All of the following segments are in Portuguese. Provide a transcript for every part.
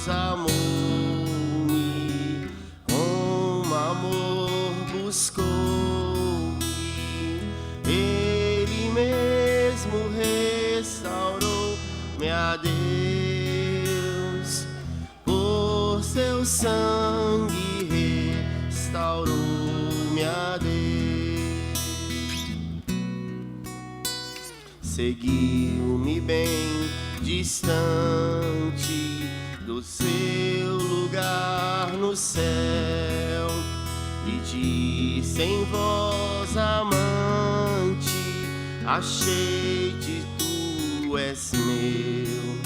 amou-me, com amor buscou-me, Ele mesmo restaurou-me a Deus, por seu sangue restaurou-me a Deus. Seguiu-me bem distante do seu lugar no céu e disse em voz amante: achei-te, tu és meu.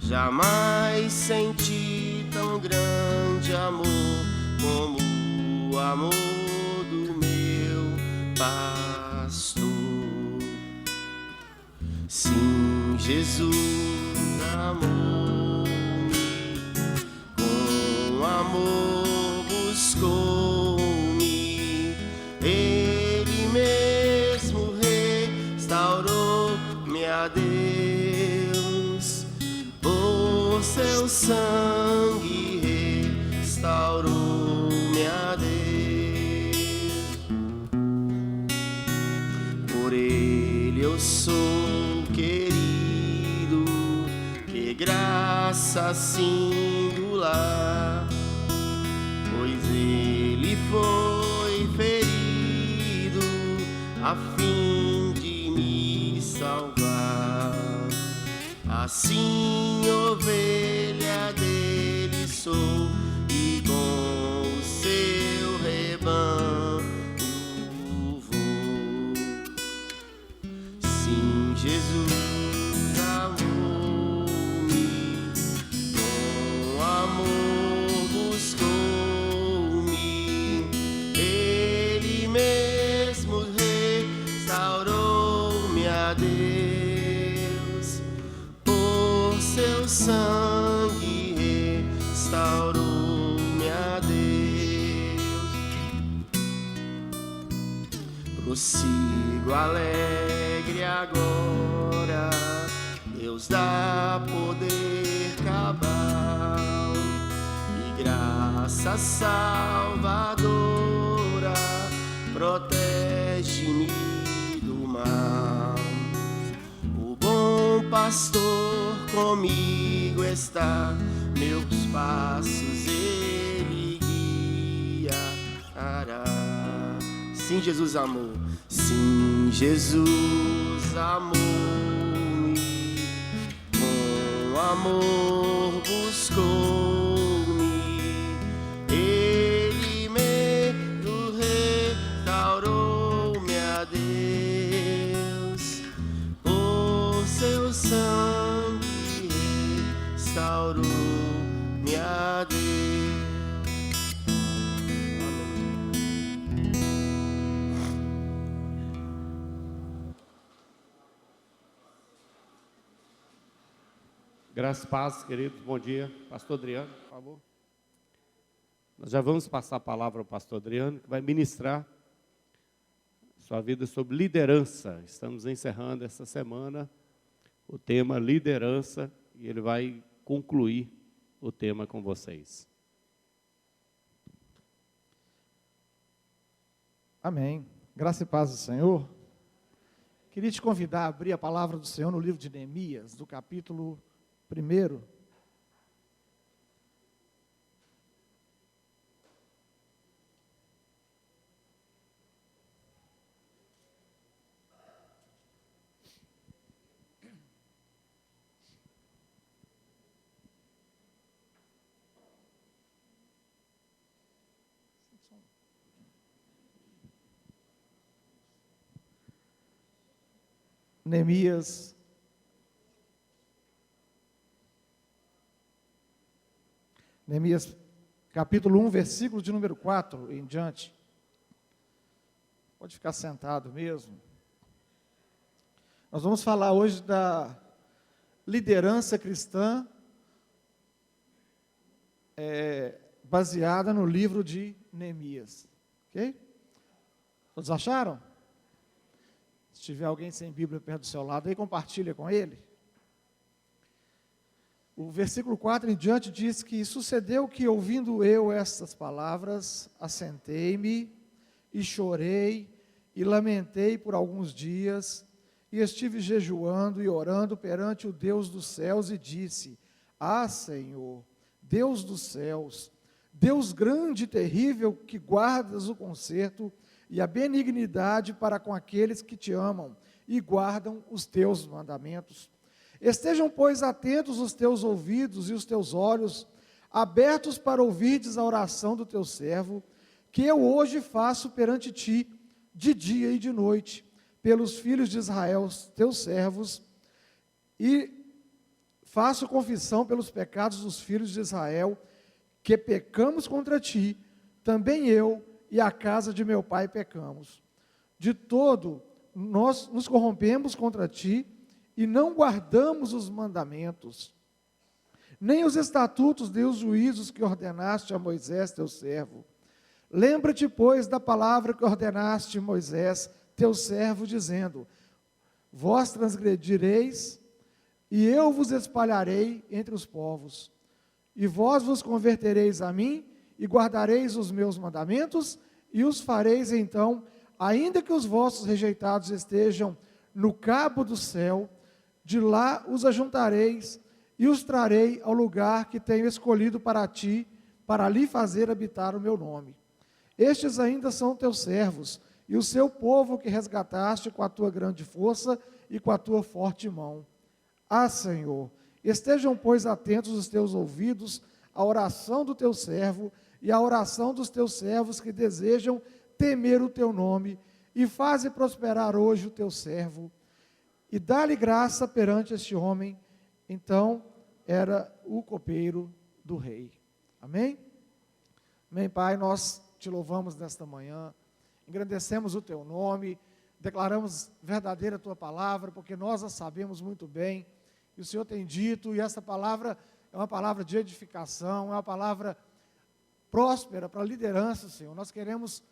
Jamais senti tão grande amor como o amor do meu pastor. Sim, Jesus amou-me, com amor buscou-me, Ele mesmo restaurou-me a Deus, por seu sangue restaurou-me a Deus. Por Ele eu sou querido, que graça singular, pois Ele foi ferido a fim de me salvar. Assim ovelha dele sou e com o seu rebanho vou. Sim, Jesus amou-me, com amor buscou-me, Ele mesmo restaurou-me a Deus, por seu sangue restaurou-me a Deus. Prossigo alegre agora, Deus dá poder cabal e graça salvadora, protege-me do mal. O bom pastor comigo está, meus passos ele guiará. Sim, Jesus amou. Sim, Jesus amou-me, com amor buscou-me, Ele mesmo restaurou-me a Deus, por seu sangue restaurou-me a Deus. Graças e paz, queridos, bom dia. Pastor Adriano, por favor. Nós já vamos passar a palavra ao pastor Adriano, que vai ministrar sua vida sobre liderança. Estamos encerrando essa semana o tema liderança e ele vai concluir o tema com vocês. Amém. Graça e paz do Senhor. Queria te convidar a abrir a palavra do Senhor no livro de Neemias, do capítulo 1. Neemias, capítulo 1, versículo de número 4 em diante. Pode ficar sentado mesmo. Nós vamos falar hoje da liderança cristã baseada no livro de Neemias. Ok? Todos acharam? Se tiver alguém sem Bíblia perto do seu lado, aí compartilha com ele. O versículo 4 em diante diz que sucedeu que, ouvindo eu estas palavras, assentei-me e chorei e lamentei por alguns dias, e estive jejuando e orando perante o Deus dos céus e disse: Ah, Senhor, Deus dos céus, Deus grande e terrível, que guardas o conserto e a benignidade para com aqueles que te amam e guardam os teus mandamentos. Estejam, pois, atentos os teus ouvidos e os teus olhos, abertos para ouvirdes a oração do teu servo, que eu hoje faço perante ti, de dia e de noite, pelos filhos de Israel, teus servos, e faço confissão pelos pecados dos filhos de Israel, que pecamos contra ti, também eu e a casa de meu pai pecamos. De todo, nós nos corrompemos contra ti, e não guardamos os mandamentos, nem os estatutos nem os juízos que ordenaste a Moisés, teu servo. Lembra-te, pois, da palavra que ordenaste a Moisés, teu servo, dizendo: Vós transgredireis, e eu vos espalharei entre os povos. E vós vos convertereis a mim, e guardareis os meus mandamentos, e os fareis então, ainda que os vossos rejeitados estejam no cabo do céu, de lá os ajuntareis e os trarei ao lugar que tenho escolhido para ti, para ali fazer habitar o meu nome. Estes ainda são teus servos, e o seu povo que resgataste com a tua grande força e com a tua forte mão. Ah, Senhor, estejam, pois, atentos os teus ouvidos à oração do teu servo e à oração dos teus servos que desejam temer o teu nome, e faze prosperar hoje o teu servo, e dá-lhe graça perante este homem. Então era o copeiro do rei. Amém? Amém, Pai, nós te louvamos nesta manhã, engrandecemos o teu nome, declaramos verdadeira a tua palavra, porque nós a sabemos muito bem, e o Senhor tem dito, e essa palavra é uma palavra de edificação, é uma palavra próspera para a liderança, Senhor. Nós queremos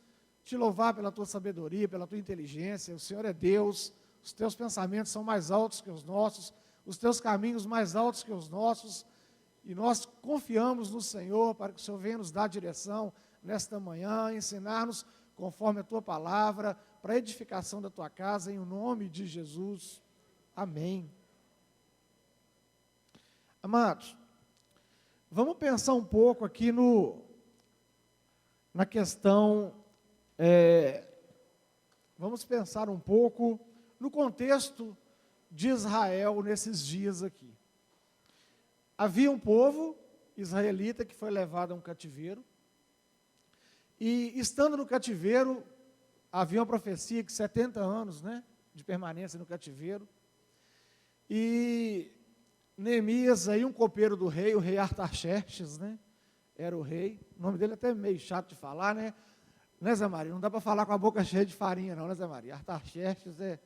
te louvar pela tua sabedoria, pela tua inteligência. O Senhor é Deus, os teus pensamentos são mais altos que os nossos, os teus caminhos mais altos que os nossos, e nós confiamos no Senhor para que o Senhor venha nos dar direção nesta manhã, ensinar-nos conforme a tua palavra, para a edificação da tua casa, em o nome de Jesus. Amém. Amados, vamos pensar um pouco aqui na questão, vamos pensar um pouco no contexto de Israel nesses dias aqui. Havia um povo israelita que foi levado a um cativeiro, e estando no cativeiro, havia uma profecia de 70 anos, de permanência no cativeiro, e Neemias, aí um copeiro do rei, o rei Artaxerxes, era o rei, o nome dele é até meio chato de falar, né, Zé Maria? Não dá para falar com a boca cheia de farinha não, Zé Maria? Artaxerxes é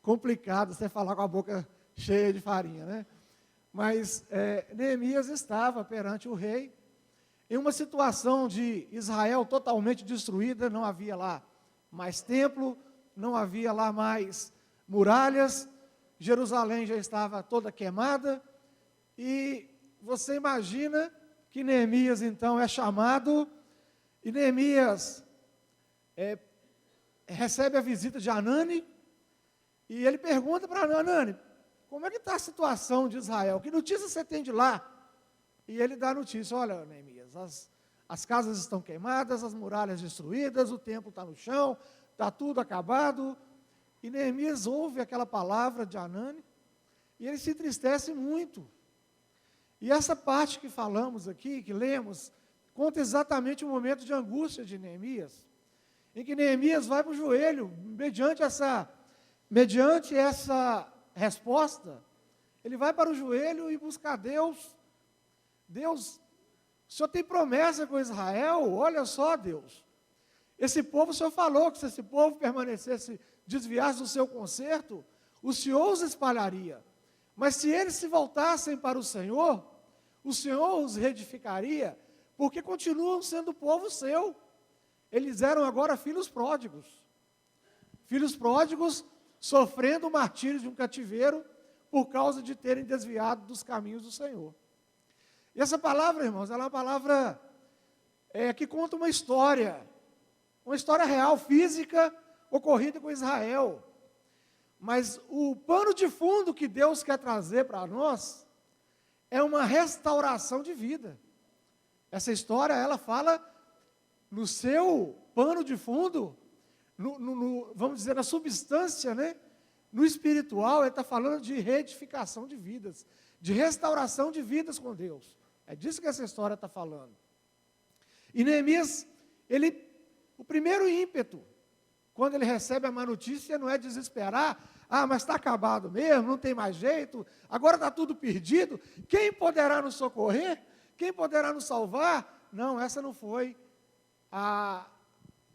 complicado você falar com a boca cheia de farinha, Mas Neemias estava perante o rei, em uma situação de Israel totalmente destruída, não havia lá mais templo, não havia lá mais muralhas, Jerusalém já estava toda queimada, e você imagina que Neemias então é chamado, e Neemias recebe a visita de Anani, e ele pergunta para Anani: como é que está a situação de Israel? Que notícia você tem de lá? E ele dá a notícia: olha, Neemias, as casas estão queimadas, as muralhas destruídas, o templo está no chão, está tudo acabado. E Neemias ouve aquela palavra de Anani, e ele se entristece muito. E essa parte que falamos aqui, que lemos, conta exatamente o momento de angústia de Neemias, em que Neemias vai para o joelho, mediante essa resposta, ele vai para o joelho e busca a Deus. Deus, o Senhor tem promessa com Israel, olha só, Deus, esse povo, o Senhor falou que se esse povo permanecesse, desviasse do seu conserto, o Senhor os espalharia, mas se eles se voltassem para o Senhor os reedificaria, porque continuam sendo povo seu. Eles eram agora filhos pródigos sofrendo o martírio de um cativeiro, por causa de terem desviado dos caminhos do Senhor. E essa palavra, irmãos, ela é uma palavra que conta uma história real, física, ocorrida com Israel. Mas o pano de fundo que Deus quer trazer para nós é uma restauração de vida. Essa história, ela fala no seu pano de fundo, vamos dizer, na substância, né? No espiritual, ele está falando de reedificação de vidas, de restauração de vidas com Deus. É disso que essa história está falando. E Neemias, o primeiro ímpeto, quando ele recebe a má notícia, não é desesperar, mas está acabado mesmo, não tem mais jeito, agora está tudo perdido, quem poderá nos socorrer? Quem poderá nos salvar? Não, essa não foi a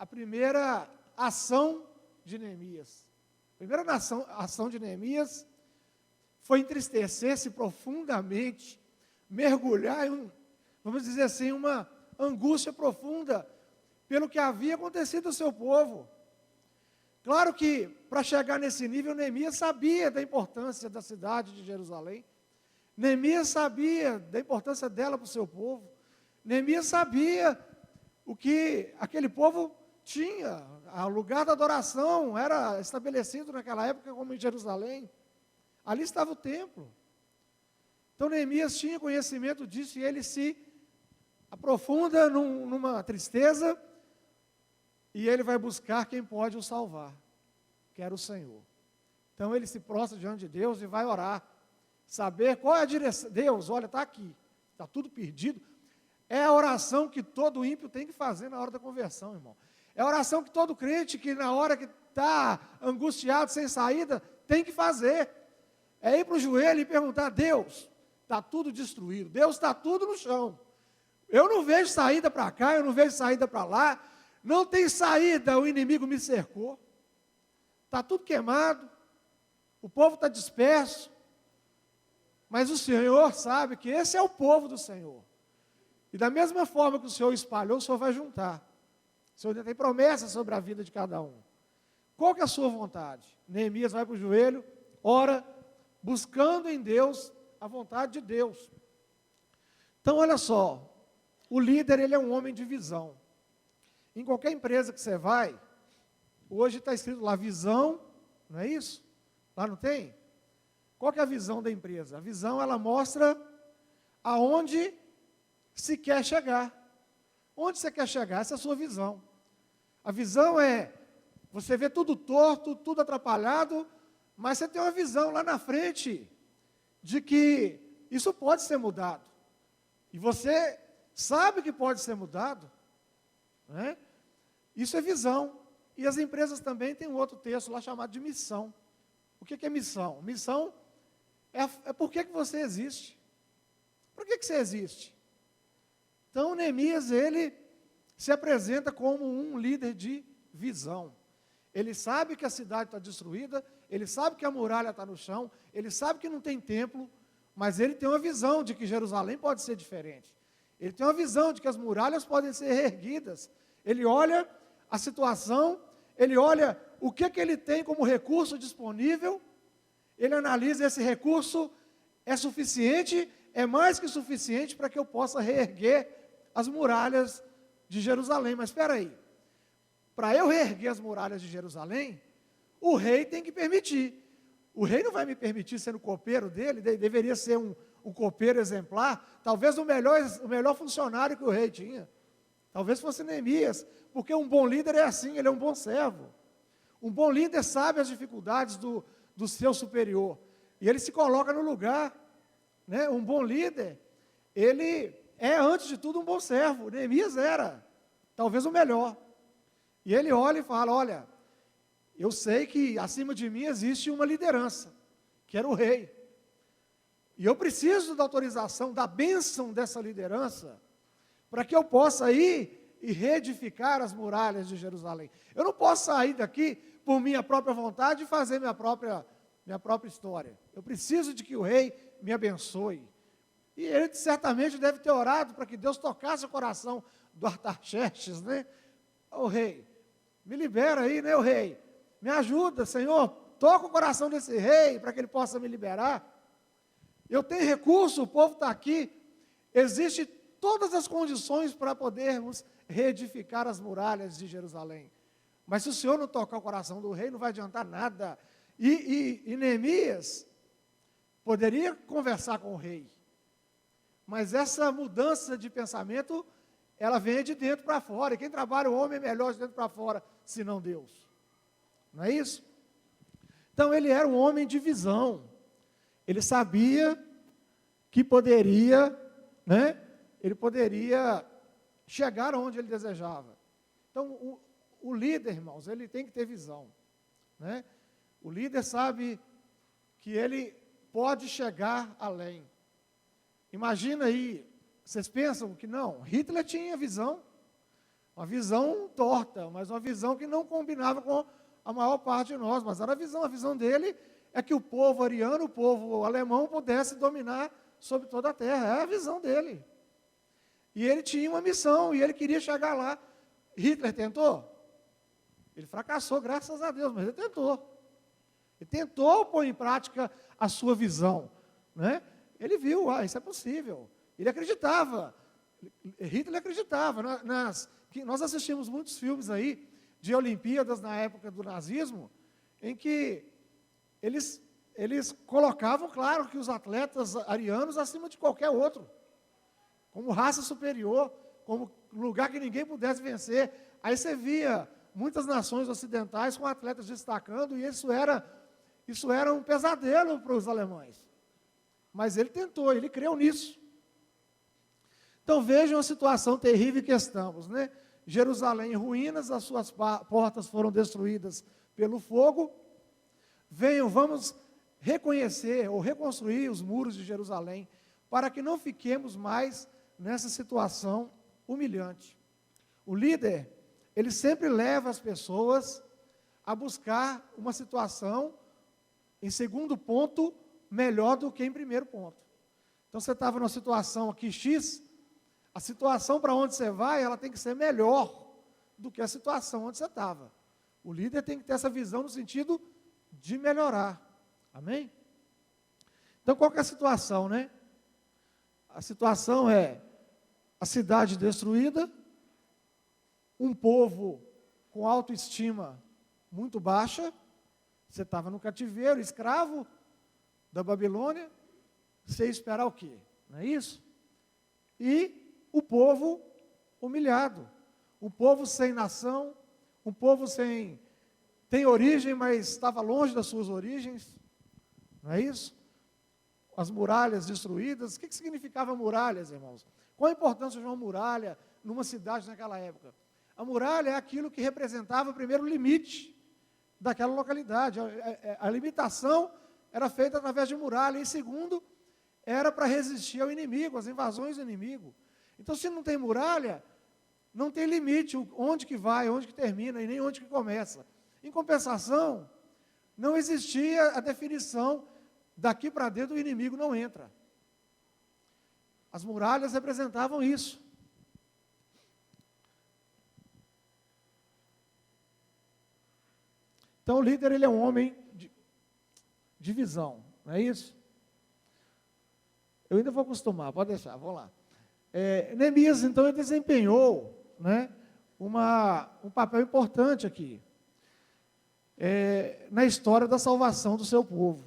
primeira ação de Neemias. A primeira ação de Neemias foi entristecer-se profundamente, mergulhar em vamos dizer assim, uma angústia profunda pelo que havia acontecido ao seu povo. Claro que, para chegar nesse nível, Neemias sabia da importância da cidade de Jerusalém. Neemias sabia da importância dela para o seu povo. Neemias sabia o que aquele povo tinha. O lugar da adoração era estabelecido naquela época como em Jerusalém. Ali estava o templo. Então Neemias tinha conhecimento disso e ele se aprofunda numa tristeza e ele vai buscar quem pode o salvar, que era o Senhor. Então ele se prostra diante de Deus e vai orar, saber qual é a direção. Deus, olha, está aqui, está tudo perdido. É a oração que todo ímpio tem que fazer na hora da conversão, irmão. É a oração que todo crente, que na hora que está angustiado, sem saída, tem que fazer. É ir para o joelho e perguntar: Deus, está tudo destruído, Deus, está tudo no chão. Eu não vejo saída para cá, eu não vejo saída para lá, não tem saída, o inimigo me cercou, está tudo queimado, o povo está disperso, mas o Senhor sabe que esse é o povo do Senhor. E da mesma forma que o Senhor espalhou, o Senhor vai juntar. O Senhor tem promessa sobre a vida de cada um. Qual que é a sua vontade? Neemias vai para o joelho, ora, buscando em Deus a vontade de Deus. Então, olha só, o líder, ele é um homem de visão. Em qualquer empresa que você vai, hoje está escrito lá visão, não é isso? Lá não tem? Qual que é a visão da empresa? A visão, ela mostra aonde se quer chegar. Onde você quer chegar? Essa é a sua visão. A visão é, você vê tudo torto, tudo atrapalhado, mas você tem uma visão lá na frente de que isso pode ser mudado. E você sabe que pode ser mudado. Né? Isso é visão. E as empresas também têm um outro texto lá chamado de missão. O que é missão? Missão é por que você existe. Por que você existe? Então, Neemias, ele se apresenta como um líder de visão. Ele sabe que a cidade está destruída, ele sabe que a muralha está no chão, ele sabe que não tem templo, mas ele tem uma visão de que Jerusalém pode ser diferente. Ele tem uma visão de que as muralhas podem ser reerguidas. Ele olha a situação, ele olha o que ele tem como recurso disponível, ele analisa esse recurso, é suficiente, é mais que suficiente para que eu possa reerguer as muralhas de Jerusalém. Mas espera aí, para eu reerguer as muralhas de Jerusalém, o rei tem que permitir. O rei não vai me permitir sendo copeiro dele, deveria ser um copeiro exemplar, talvez o melhor funcionário que o rei tinha. Talvez fosse Neemias, porque um bom líder é assim, ele é um bom servo. Um bom líder sabe as dificuldades do seu superior, e ele se coloca no lugar. Né? Um bom líder, ele é, antes de tudo, um bom servo. Neemias era, talvez o melhor. E ele olha e fala: olha, eu sei que acima de mim existe uma liderança, que era o rei. E eu preciso da autorização, da bênção dessa liderança, para que eu possa ir e reedificar as muralhas de Jerusalém. Eu não posso sair daqui por minha própria vontade e fazer minha própria história. Eu preciso de que o rei me abençoe. E ele certamente deve ter orado para que Deus tocasse o coração do Artaxerxes, né? Ô rei, me libera aí, né, o rei? Me ajuda, Senhor, toca o coração desse rei para que ele possa me liberar. Eu tenho recurso, o povo está aqui. Existem todas as condições para podermos reedificar as muralhas de Jerusalém. Mas se o Senhor não tocar o coração do rei, não vai adiantar nada. E Neemias poderia conversar com o rei. Mas essa mudança de pensamento, ela vem de dentro para fora. E quem trabalha o homem é melhor de dentro para fora, senão Deus. Não é isso? Então ele era um homem de visão. Ele sabia que poderia, né? Ele poderia chegar onde ele desejava. Então o líder, irmãos, ele tem que ter visão, né? O líder sabe que ele pode chegar além. Imagina aí, vocês pensam que não, Hitler tinha visão, uma visão torta, mas uma visão que não combinava com a maior parte de nós, mas era a visão dele é que o povo ariano, o povo alemão pudesse dominar sobre toda a terra, é a visão dele. E ele tinha uma missão, e ele queria chegar lá. Hitler tentou? Ele fracassou, graças a Deus, mas ele tentou. Ele tentou pôr em prática a sua visão, né? Ele viu, isso é possível. Ele acreditava. Hitler acreditava. Nós assistimos muitos filmes aí de Olimpíadas na época do nazismo, em que eles colocavam, claro, que os atletas arianos acima de qualquer outro, como raça superior, como lugar que ninguém pudesse vencer. Aí você via muitas nações ocidentais com atletas destacando, e isso era um pesadelo para os alemães. Mas ele tentou, ele creu nisso. Então vejam a situação terrível que estamos, né? Jerusalém em ruínas, as suas portas foram destruídas pelo fogo. Vamos reconhecer ou reconstruir os muros de Jerusalém, para que não fiquemos mais nessa situação humilhante. O líder, ele sempre leva as pessoas a buscar uma situação, em segundo ponto, melhor do que em primeiro ponto. Então você estava numa situação aqui X, a situação para onde você vai, ela tem que ser melhor do que a situação onde você estava. O líder tem que ter essa visão no sentido de melhorar. Amém? Então qual que é a situação, né? A situação é a cidade destruída, um povo com autoestima muito baixa. Você estava no cativeiro, escravo da Babilônia, você ia esperar o quê? Não é isso? E o povo humilhado, um povo sem nação, um povo tem origem, mas estava longe das suas origens, não é isso? As muralhas destruídas. O que significava muralhas, irmãos? Qual a importância de uma muralha numa cidade naquela época? A muralha é aquilo que representava o primeiro limite daquela localidade. A limitação era feita através de muralha, e segundo, era para resistir ao inimigo, às invasões do inimigo. Então, se não tem muralha, não tem limite, onde que vai, onde que termina, e nem onde que começa. Em compensação, não existia a definição, daqui para dentro o inimigo não entra. As muralhas representavam isso. Então, o líder, ele é um homem de visão, não é isso? Eu ainda vou acostumar, pode deixar, vamos lá. Neemias, então, ele desempenhou, né, um papel importante aqui, na história da salvação do seu povo.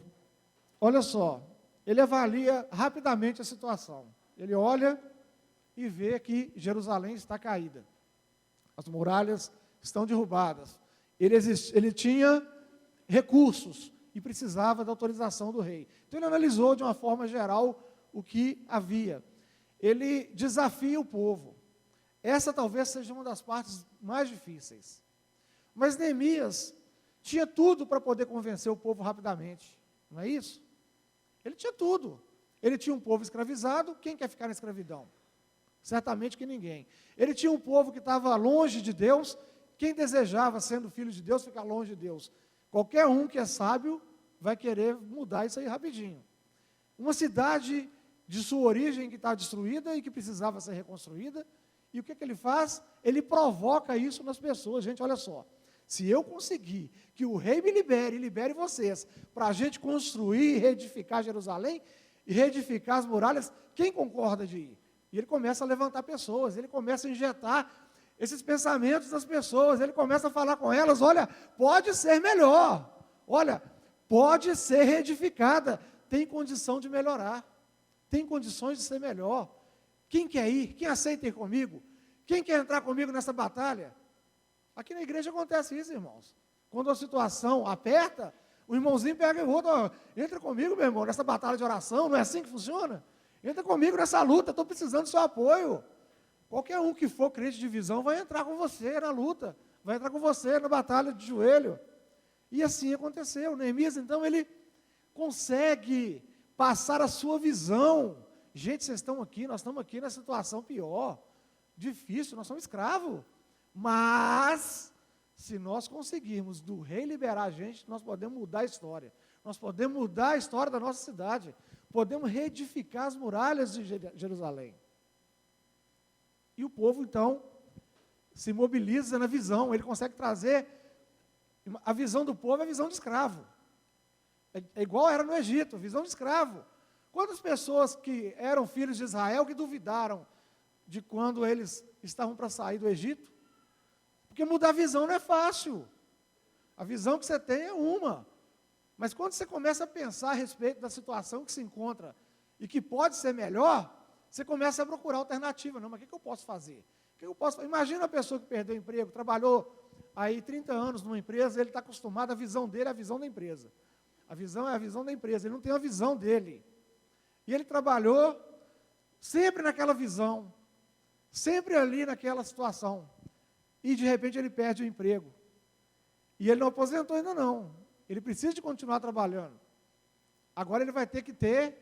Olha só, ele avalia rapidamente a situação. Ele olha e vê que Jerusalém está caída. As muralhas estão derrubadas. Ele tinha recursos e precisava da autorização do rei. Então ele analisou de uma forma geral o que havia. Ele desafia o povo. Essa talvez seja uma das partes mais difíceis. Mas Neemias tinha tudo para poder convencer o povo rapidamente. Não é isso? Ele tinha tudo. Ele tinha um povo escravizado. Quem quer ficar na escravidão? Certamente que ninguém. Ele tinha um povo que estava longe de Deus. Quem desejava, sendo filho de Deus, ficar longe de Deus? Qualquer um que é sábio vai querer mudar isso aí rapidinho. Uma cidade de sua origem que está destruída e que precisava ser reconstruída. E o que ele faz? Ele provoca isso nas pessoas. Gente, olha só. Se eu conseguir que o rei me libere e libere vocês, para a gente construir e reedificar Jerusalém, e reedificar as muralhas, quem concorda de ir? E ele começa a levantar pessoas, ele começa a injetar esses pensamentos das pessoas, ele começa a falar com elas, olha, pode ser melhor, olha, pode ser reedificada, tem condição de melhorar, tem condições de ser melhor. Quem quer ir? Quem aceita ir comigo? Quem quer entrar comigo nessa batalha? Aqui na igreja acontece isso, irmãos. Quando a situação aperta, o irmãozinho pega e volta, entra comigo, meu irmão, nessa batalha de oração, não é assim que funciona? Entra comigo nessa luta, estou precisando do seu apoio. Qualquer um que for crente de visão vai entrar com você na luta, vai entrar com você na batalha de joelho. E assim aconteceu. Neemias, então, ele consegue passar a sua visão. Gente, vocês estão aqui, nós estamos aqui na situação pior, difícil, nós somos escravos. Mas, se nós conseguirmos do rei liberar a gente, nós podemos mudar a história. Nós podemos mudar a história da nossa cidade. Podemos reedificar as muralhas de Jerusalém. E o povo, então, se mobiliza na visão. Ele consegue trazer... A visão do povo é a visão de escravo. É igual era no Egito, visão de escravo. Quantas pessoas que eram filhos de Israel que duvidaram de quando eles estavam para sair do Egito? Porque mudar a visão não é fácil. A visão que você tem é uma. Mas quando você começa a pensar a respeito da situação que se encontra e que pode ser melhor, você começa a procurar alternativa. Não, mas o que eu posso fazer? O que eu posso fazer? Imagina a pessoa que perdeu o emprego, trabalhou aí 30 anos numa empresa, ele está acostumado, a visão dele é a visão da empresa. A visão é a visão da empresa, ele não tem a visão dele. E ele trabalhou sempre naquela visão, sempre ali naquela situação. E de repente ele perde o emprego. E ele não aposentou ainda não. Ele precisa de continuar trabalhando. Agora ele vai ter que ter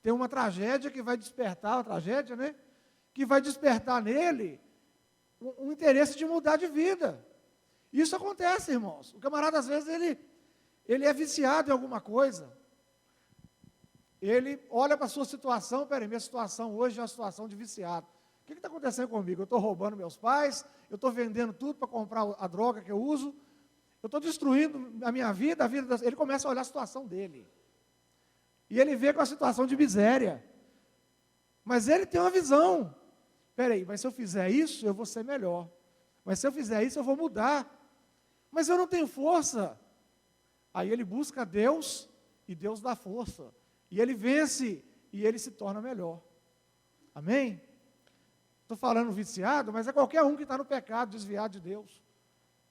uma tragédia que vai despertar, uma tragédia, né? Que vai despertar nele um interesse de mudar de vida. Isso acontece, irmãos. O camarada, às vezes, ele é viciado em alguma coisa. Ele olha para a sua situação, peraí, minha situação hoje é uma situação de viciado. O que está acontecendo comigo? Eu estou roubando meus pais, eu estou vendendo tudo para comprar a droga que eu uso, eu estou destruindo a minha vida, a vida das... Ele começa a olhar a situação dele. E ele vê com a situação de miséria. Mas ele tem uma visão. Peraí, mas se eu fizer isso, eu vou ser melhor. Mas se eu fizer isso, eu vou mudar. Mas eu não tenho força. Aí ele busca Deus, e Deus dá força. E ele vence, e ele se torna melhor. Amém? Estou falando viciado, mas é qualquer um que está no pecado, desviado de Deus.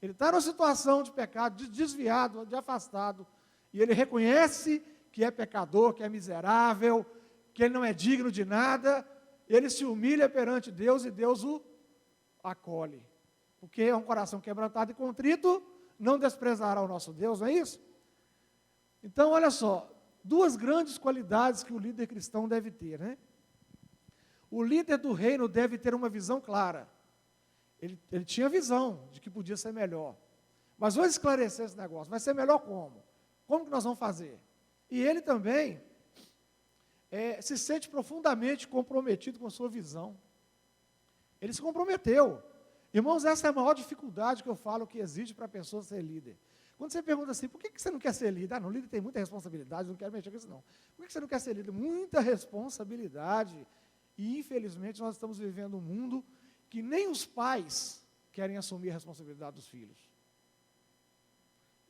Ele está numa situação de pecado, de desviado, de afastado. E ele reconhece que é pecador, que é miserável, que ele não é digno de nada. Ele se humilha perante Deus e Deus o acolhe. Porque é um coração quebrantado e contrito, não desprezará o nosso Deus, não é isso? Então, olha só, duas grandes qualidades que o líder cristão deve ter, né? O líder do reino deve ter uma visão clara. Ele tinha visão de que podia ser melhor. Mas vamos esclarecer esse negócio. Vai ser melhor como? Como que nós vamos fazer? E ele também se sente profundamente comprometido com a sua visão. Ele se comprometeu. Irmãos, essa é a maior dificuldade que eu falo que existe para a pessoa ser líder. Quando você pergunta assim, por que você não quer ser líder? Ah, não, líder tem muita responsabilidade, não quero mexer com isso não. Por que você não quer ser líder? Muita responsabilidade. E, infelizmente, nós estamos vivendo um mundo que nem os pais querem assumir a responsabilidade dos filhos.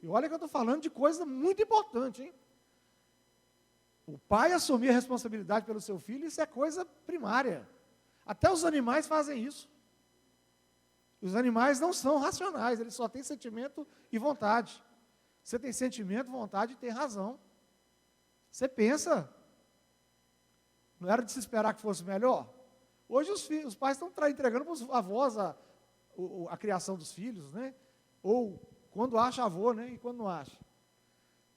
E olha que eu estou falando de coisa muito importante, hein? O pai assumir a responsabilidade pelo seu filho, isso é coisa primária. Até os animais fazem isso. Os animais não são racionais, eles só têm sentimento e vontade. Você tem sentimento, vontade e tem razão. Você pensa. Não era de se esperar que fosse melhor? Hoje os pais estão entregando para os avós a criação dos filhos, né? Ou quando acha avô, né? E quando não acha.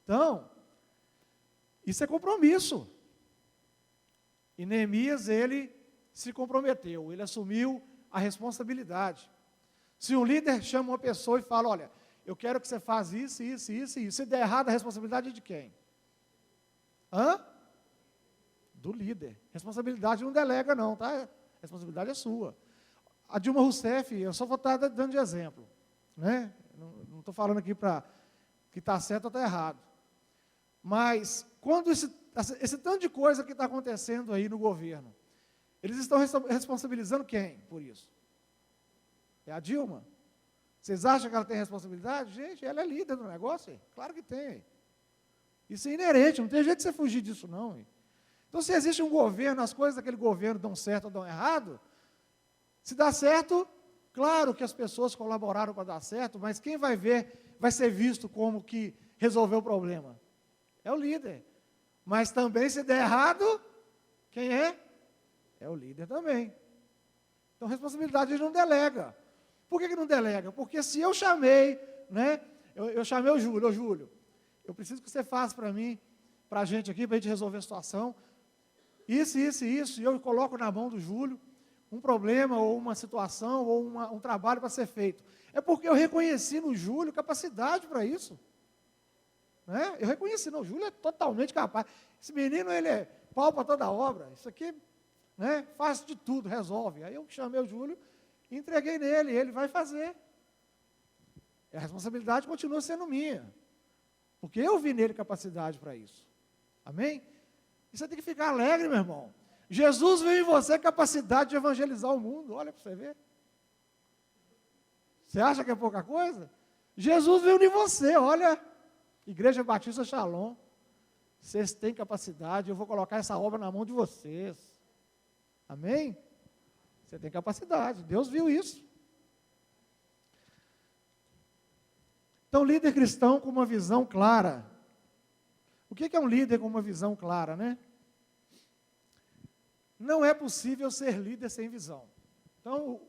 Então, isso é compromisso. E Neemias, ele se comprometeu, ele assumiu a responsabilidade. Se um líder chama uma pessoa e fala, olha, eu quero que você faça isso, isso, isso e isso. Se der errado, a responsabilidade é de quem? Do líder. Responsabilidade não delega não, tá? A responsabilidade é sua. A Dilma Rousseff, eu só vou estar dando de exemplo. Né? Não estou falando aqui para que está certo ou está errado. Mas, quando esse tanto de coisa que está acontecendo aí no governo, Eles estão responsabilizando quem por isso? É a Dilma. Vocês acham que ela tem responsabilidade? Gente, ela é líder do negócio, hein? Claro que tem. Hein? Isso é inerente, não tem jeito de você fugir disso não. Hein? Então, se existe um governo, as coisas daquele governo dão certo ou dão errado, se dá certo, claro que as pessoas colaboraram para dar certo, mas quem vai ver, vai ser visto como que resolveu o problema. É o líder. Mas também, se der errado, quem é? É o líder também. Então, responsabilidade ele não delega. Por que não delega? Porque se eu chamei, né? Eu chamei o Júlio, Júlio, eu preciso que você faça para mim, para a gente aqui, para a gente resolver a situação, isso, e eu coloco na mão do Júlio um problema, ou uma situação, ou um trabalho para ser feito. É porque eu reconheci no Júlio capacidade para isso. Né? Eu reconheci, não, o Júlio é totalmente capaz. Esse menino, ele é pau para toda obra. Isso aqui, né, faz de tudo, resolve. Aí eu chamei o Júlio e entreguei nele, ele vai fazer. E a responsabilidade continua sendo minha. Porque eu vi nele capacidade para isso. Amém? E você tem que ficar alegre, meu irmão. Jesus viu em você capacidade de evangelizar o mundo. Olha para você ver. Você acha que é pouca coisa? Jesus viu em você, olha. Igreja Batista Shalom. Vocês têm capacidade, eu vou colocar essa obra na mão de vocês. Amém? Você tem capacidade, Deus viu isso. Então, líder cristão com uma visão clara. O que é um líder com uma visão clara, né? Não é possível ser líder sem visão. Então,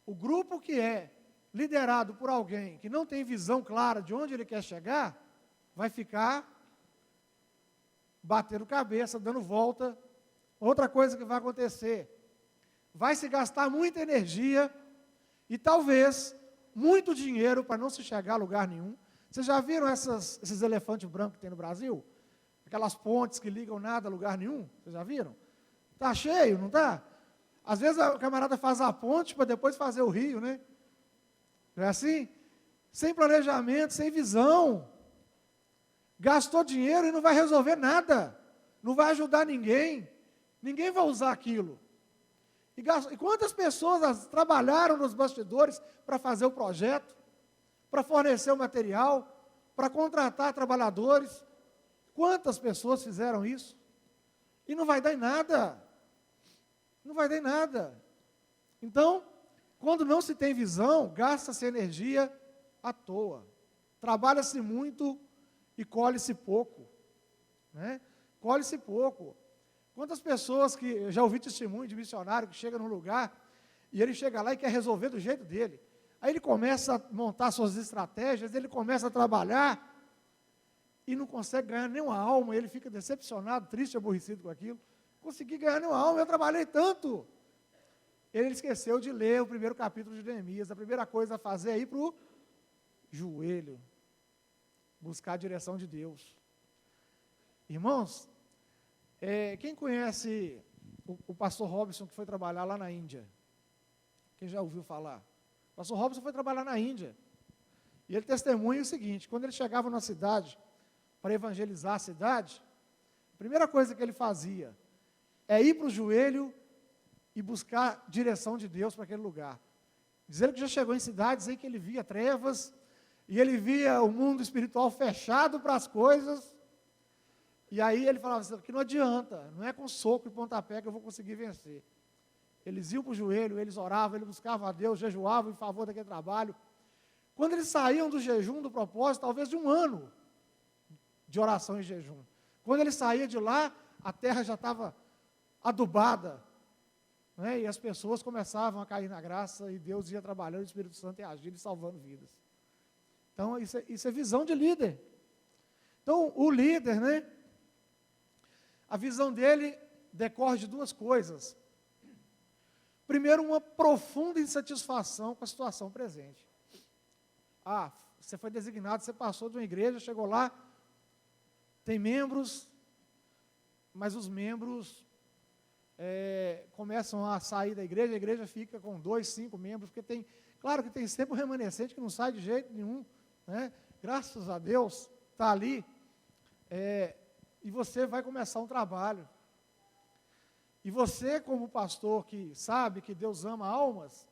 o grupo que é liderado por alguém que não tem visão clara de onde ele quer chegar, vai ficar batendo cabeça, dando volta. Outra coisa que vai acontecer, vai se gastar muita energia e talvez muito dinheiro para não se chegar a lugar nenhum. Vocês já viram esses elefantes brancos que tem no Brasil? Aquelas pontes que ligam nada a lugar nenhum? Vocês já viram? Está cheio, não está? Às vezes o camarada faz a ponte para depois fazer o rio, né? Não é assim? Sem planejamento, sem visão. Gastou dinheiro e não vai resolver nada. Não vai ajudar ninguém. Ninguém vai usar aquilo. E quantas pessoas trabalharam nos bastidores para fazer o projeto, para fornecer o material, para contratar trabalhadores? Quantas pessoas fizeram isso? E não vai dar em nada. Não vai dar em nada. Então, quando não se tem visão, gasta-se energia à toa. Trabalha-se muito e colhe-se pouco. Né? Colhe-se pouco. Quantas pessoas que, eu já ouvi testemunho de missionário que chega num lugar e ele chega lá e quer resolver do jeito dele. Aí ele começa a montar suas estratégias, ele começa a trabalhar e não consegue ganhar nenhuma alma, ele fica decepcionado, triste, aborrecido com aquilo. Consegui ganhar nenhuma alma, eu trabalhei tanto. Ele esqueceu de ler o primeiro capítulo de Neemias. A primeira coisa a fazer é ir para o joelho, buscar a direção de Deus. Irmãos, quem conhece o pastor Robson, que foi trabalhar lá na Índia? Quem já ouviu falar? O pastor Robson foi trabalhar na Índia. E ele testemunha o seguinte: quando ele chegava numa cidade, para evangelizar a cidade, a primeira coisa que ele fazia é ir para o joelho e buscar direção de Deus para aquele lugar. Diz ele que já chegou em cidades em que ele via trevas, e ele via o mundo espiritual fechado para as coisas, e aí ele falava assim, que não adianta, não é com soco e pontapé que eu vou conseguir vencer. Eles iam para o joelho, eles oravam, eles buscavam a Deus, jejuavam em favor daquele trabalho. Quando eles saíam do jejum, do propósito, talvez de um ano de oração e jejum. Quando ele saía de lá, a terra já estava adubada, né? E as pessoas começavam a cair na graça, e Deus ia trabalhando, o Espírito Santo ia agindo e salvando vidas. Então, isso é visão de líder. Então, o líder, né? A visão dele decorre de duas coisas. Primeiro, uma profunda insatisfação com a situação presente. Você foi designado, você passou de uma igreja, chegou lá, tem membros, mas os membros começam a sair da igreja, a igreja fica com 2, 5 membros, porque claro que tem sempre um remanescente que não sai de jeito nenhum, né? Graças a Deus, está ali, e você vai começar um trabalho. E você, como pastor que sabe que Deus ama almas,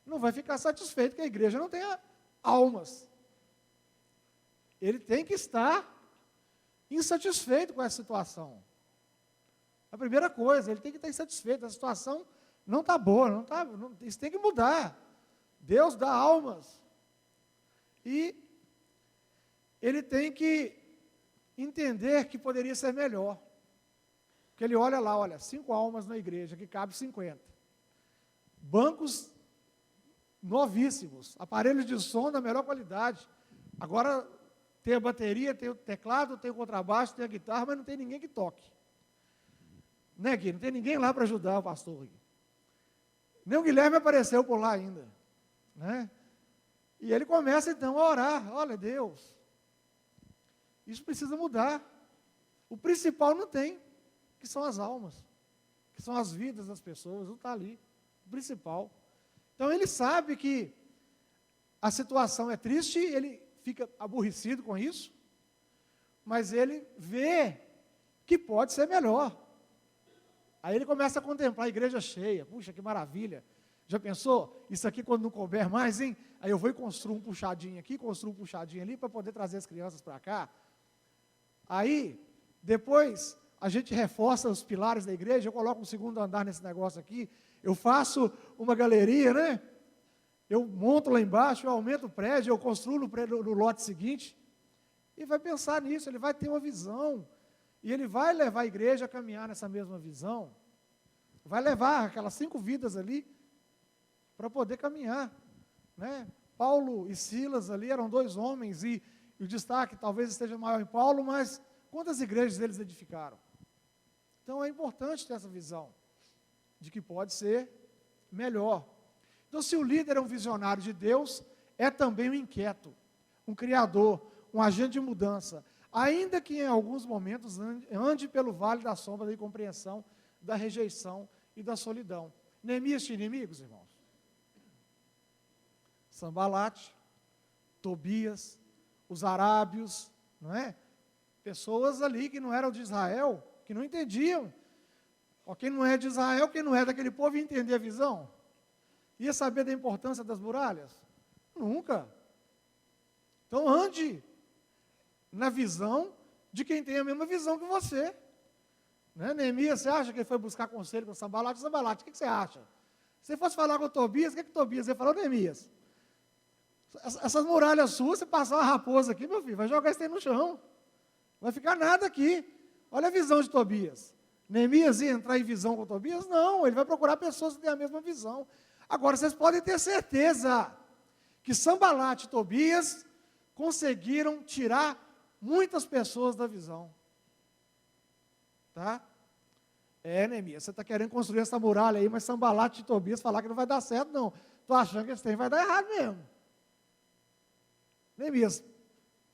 não vai ficar satisfeito que a igreja não tenha almas. Ele tem que estar insatisfeito com essa situação. A primeira coisa, ele tem que estar insatisfeito. A situação não está boa, isso tem que mudar. Deus dá almas. E ele tem que entender que poderia ser melhor. Porque ele olha lá, 5 almas na igreja, que cabe 50. Bancos novíssimos, aparelhos de som da melhor qualidade. Agora tem a bateria, tem o teclado, tem o contrabaixo, tem a guitarra, mas não tem ninguém que toque. Né, Gui? Não tem ninguém lá para ajudar o pastor. Gui. Nem o Guilherme apareceu por lá ainda. Né? E ele começa então a orar. Olha, Deus, isso precisa mudar. O principal não tem, que são as almas, que são as vidas das pessoas, não está ali. O principal. Então ele sabe que a situação é triste, ele fica aborrecido com isso, mas ele vê que pode ser melhor. Aí ele começa a contemplar a igreja cheia. Puxa, que maravilha. Já pensou? Isso aqui quando não couber mais, hein? Aí eu vou e construo um puxadinho aqui, construo um puxadinho ali, para poder trazer as crianças para cá. Aí, depois, a gente reforça os pilares da igreja, eu coloco um segundo andar nesse negócio aqui, eu faço uma galeria, né? Eu monto lá embaixo, eu aumento o prédio, eu construo no lote seguinte. E vai pensar nisso, ele vai ter uma visão. E ele vai levar a igreja a caminhar nessa mesma visão. Vai levar aquelas 5 vidas ali para poder caminhar. Né? Paulo e Silas ali eram 2 homens, e o destaque talvez esteja maior em Paulo, mas quantas igrejas eles edificaram? Então é importante ter essa visão de que pode ser melhor. Então, se o líder é um visionário de Deus, é também um inquieto, um criador, um agente de mudança, ainda que em alguns momentos ande pelo vale da sombra da incompreensão, da rejeição e da solidão. Neemias tinha inimigos, irmãos? Sambalate, Tobias, os arábios, não é? Pessoas ali que não eram de Israel, que não entendiam. Quem não é de Israel, quem não é daquele povo, ia entender a visão? Ia saber da importância das muralhas? Nunca. Então ande na visão de quem tem a mesma visão que você. Né? Neemias, você acha que ele foi buscar conselho com Sambalate? Sambalate, o que você acha? Se você fosse falar com o Tobias, o que Tobias ia falar? Neemias, essas muralhas suas, você passar uma raposa aqui, meu filho, vai jogar isso aí no chão. Não vai ficar nada aqui. Olha a visão de Tobias. Neemias ia entrar em visão com Tobias? Não, ele vai procurar pessoas que têm a mesma visão. Agora, vocês podem ter certeza que Sambalate e Tobias conseguiram tirar muitas pessoas da visão. Tá? Neemias, você está querendo construir essa muralha aí, mas Sambalate e Tobias falar que não vai dar certo, não. Estou achando que esse trem vai dar errado mesmo. Neemias,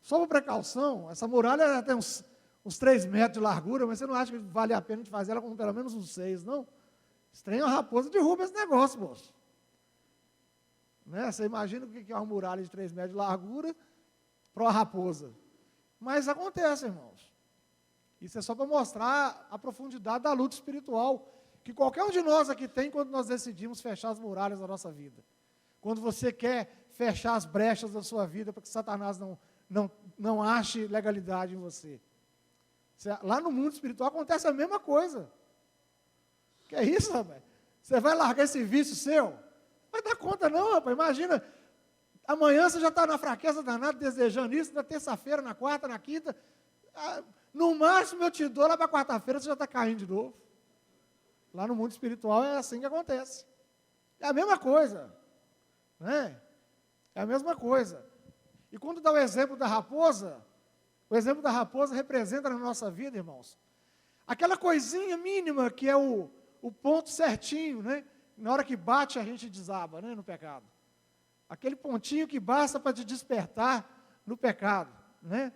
só uma precaução, essa muralha tem uns 3 metros de largura, mas você não acha que vale a pena a gente fazer ela com pelo menos uns 6, não? Esse trem é uma raposa, derruba esse negócio, moço. Né? Você imagina o que é uma muralha de 3 metros de largura para uma raposa. Mas acontece, irmãos. Isso é só para mostrar a profundidade da luta espiritual que qualquer um de nós aqui tem quando nós decidimos fechar as muralhas da nossa vida. Quando você quer fechar as brechas da sua vida para que Satanás não ache legalidade em você. Lá no mundo espiritual acontece a mesma coisa. Que é isso, rapaz? Você vai largar esse vício seu? Não vai dar conta não, rapaz. Imagina, amanhã você já está na fraqueza danada, desejando isso, na terça-feira, na quarta, na quinta. No máximo eu te dou, lá para quarta-feira você já está caindo de novo. Lá no mundo espiritual é assim que acontece. É a mesma coisa. Né? É a mesma coisa. E quando dá o exemplo da raposa, o exemplo da raposa representa na nossa vida, irmãos, aquela coisinha mínima que é o ponto certinho, né? Na hora que bate a gente desaba, né, no pecado. Aquele pontinho que basta para te despertar no pecado, né?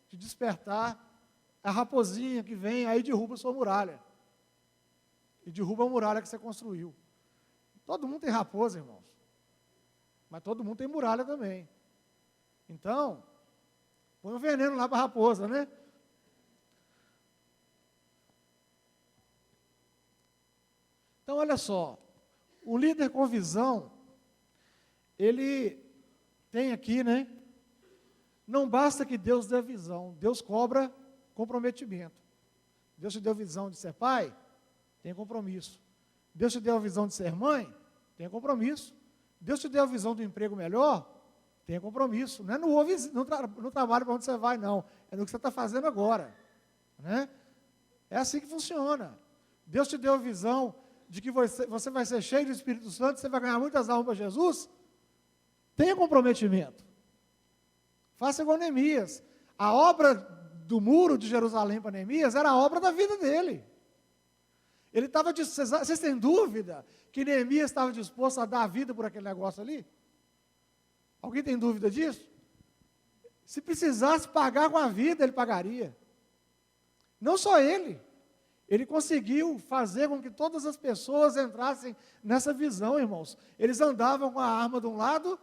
Te despertar a raposinha que vem, aí derruba a sua muralha. E derruba a muralha que você construiu. Todo mundo tem raposa, irmãos. Mas todo mundo tem muralha também. Então, põe um veneno lá para a raposa, né? Então, olha só, o líder com visão, ele tem aqui, né? Não basta que Deus dê visão, Deus cobra comprometimento. Deus te deu visão de ser pai? Tem compromisso. Deus te deu a visão de ser mãe? Tem compromisso. Deus te deu a visão do emprego melhor? Tem compromisso. Não é no trabalho para onde você vai, não. É no que você está fazendo agora. Né? É assim que funciona. Deus te deu a visão de que você vai ser cheio do Espírito Santo, você vai ganhar muitas almas para Jesus? Tenha comprometimento. Faça igual Neemias. A obra do muro de Jerusalém para Neemias era a obra da vida dele. Ele estava, vocês têm dúvida que Neemias estava disposto a dar a vida por aquele negócio ali? Alguém tem dúvida disso? Se precisasse pagar com a vida, ele pagaria. Não só ele. Ele conseguiu fazer com que todas as pessoas entrassem nessa visão, irmãos. Eles andavam com a arma de um lado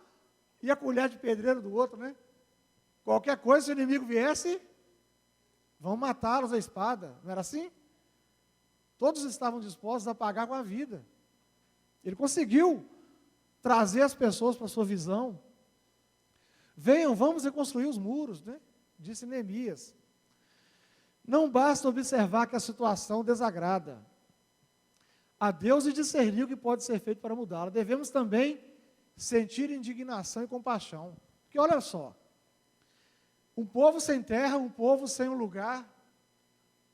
e a colher de pedreiro do outro, né? Qualquer coisa, se o inimigo viesse, vão matá-los à espada. Não era assim? Todos estavam dispostos a pagar com a vida. Ele conseguiu trazer as pessoas para a sua visão. Venham, vamos reconstruir os muros, né? Disse Neemias. Não basta observar que a situação desagrada a Deus e discernir o que pode ser feito para mudá-la. Devemos também sentir indignação e compaixão. Porque olha só, um povo sem terra, um povo sem um lugar,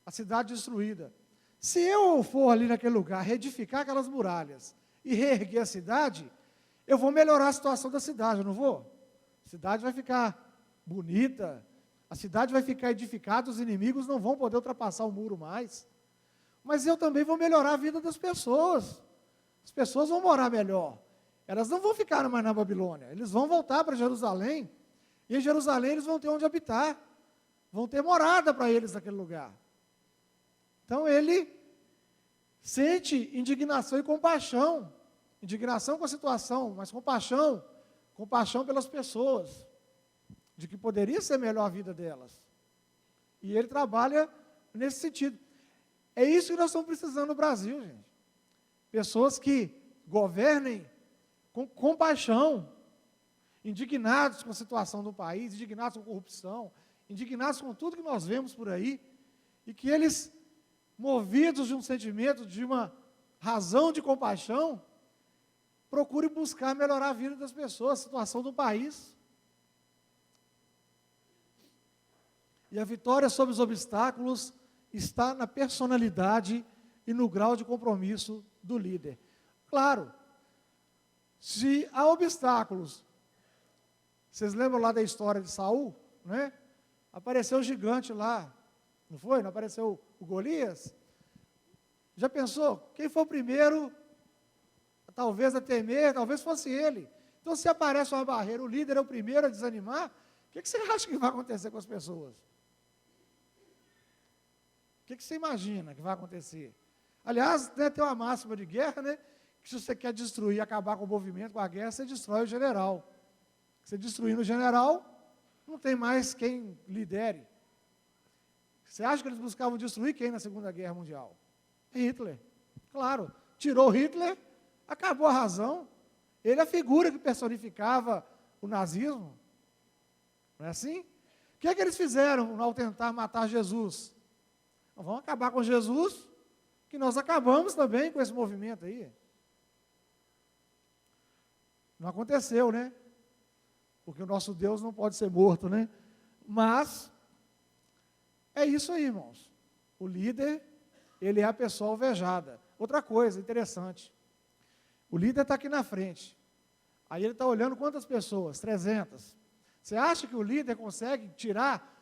a cidade destruída. Se eu for ali naquele lugar, reedificar aquelas muralhas e reerguer a cidade, eu vou melhorar a situação da cidade, eu não vou? A cidade vai ficar bonita, a cidade vai ficar edificada, os inimigos não vão poder ultrapassar o muro mais. Mas eu também vou melhorar a vida das pessoas. As pessoas vão morar melhor. Elas não vão ficar mais na Babilônia, eles vão voltar para Jerusalém, e em Jerusalém eles vão ter onde habitar, vão ter morada para eles naquele lugar. Então ele sente indignação e compaixão, indignação com a situação, mas compaixão pelas pessoas, de que poderia ser melhor a vida delas. E ele trabalha nesse sentido. É isso que nós estamos precisando no Brasil, gente. Pessoas que governem com compaixão, indignados com a situação do país, indignados com a corrupção, indignados com tudo que nós vemos por aí, e que eles, movidos de um sentimento, de uma razão de compaixão, procurem buscar melhorar a vida das pessoas, a situação do país. E a vitória sobre os obstáculos está na personalidade e no grau de compromisso do líder. Claro, se há obstáculos, vocês lembram lá da história de Saul, né? Apareceu o gigante lá, não foi? Não apareceu o Golias? Já pensou? Quem foi o primeiro, talvez a temer, talvez fosse ele. Então, se aparece uma barreira, o líder é o primeiro a desanimar, o que você acha que vai acontecer com as pessoas? O que você imagina que vai acontecer? Aliás, tem uma máxima de guerra, né? Que se você quer destruir, acabar com o movimento, com a guerra, você destrói o general. Você destruindo o general, não tem mais quem lidere. Você acha que eles buscavam destruir quem na Segunda Guerra Mundial? Hitler. Claro, tirou Hitler, acabou a razão. Ele é a figura que personificava o nazismo. Não é assim? O que é que eles fizeram ao tentar matar Jesus? Vamos acabar com Jesus, que nós acabamos também com esse movimento aí. Não aconteceu, né? Porque o nosso Deus não pode ser morto, né? Mas, é isso aí, irmãos. O líder, ele é a pessoa alvejada. Outra coisa interessante. O líder está aqui na frente. Aí ele está olhando quantas pessoas? 300. Você acha que o líder consegue tirar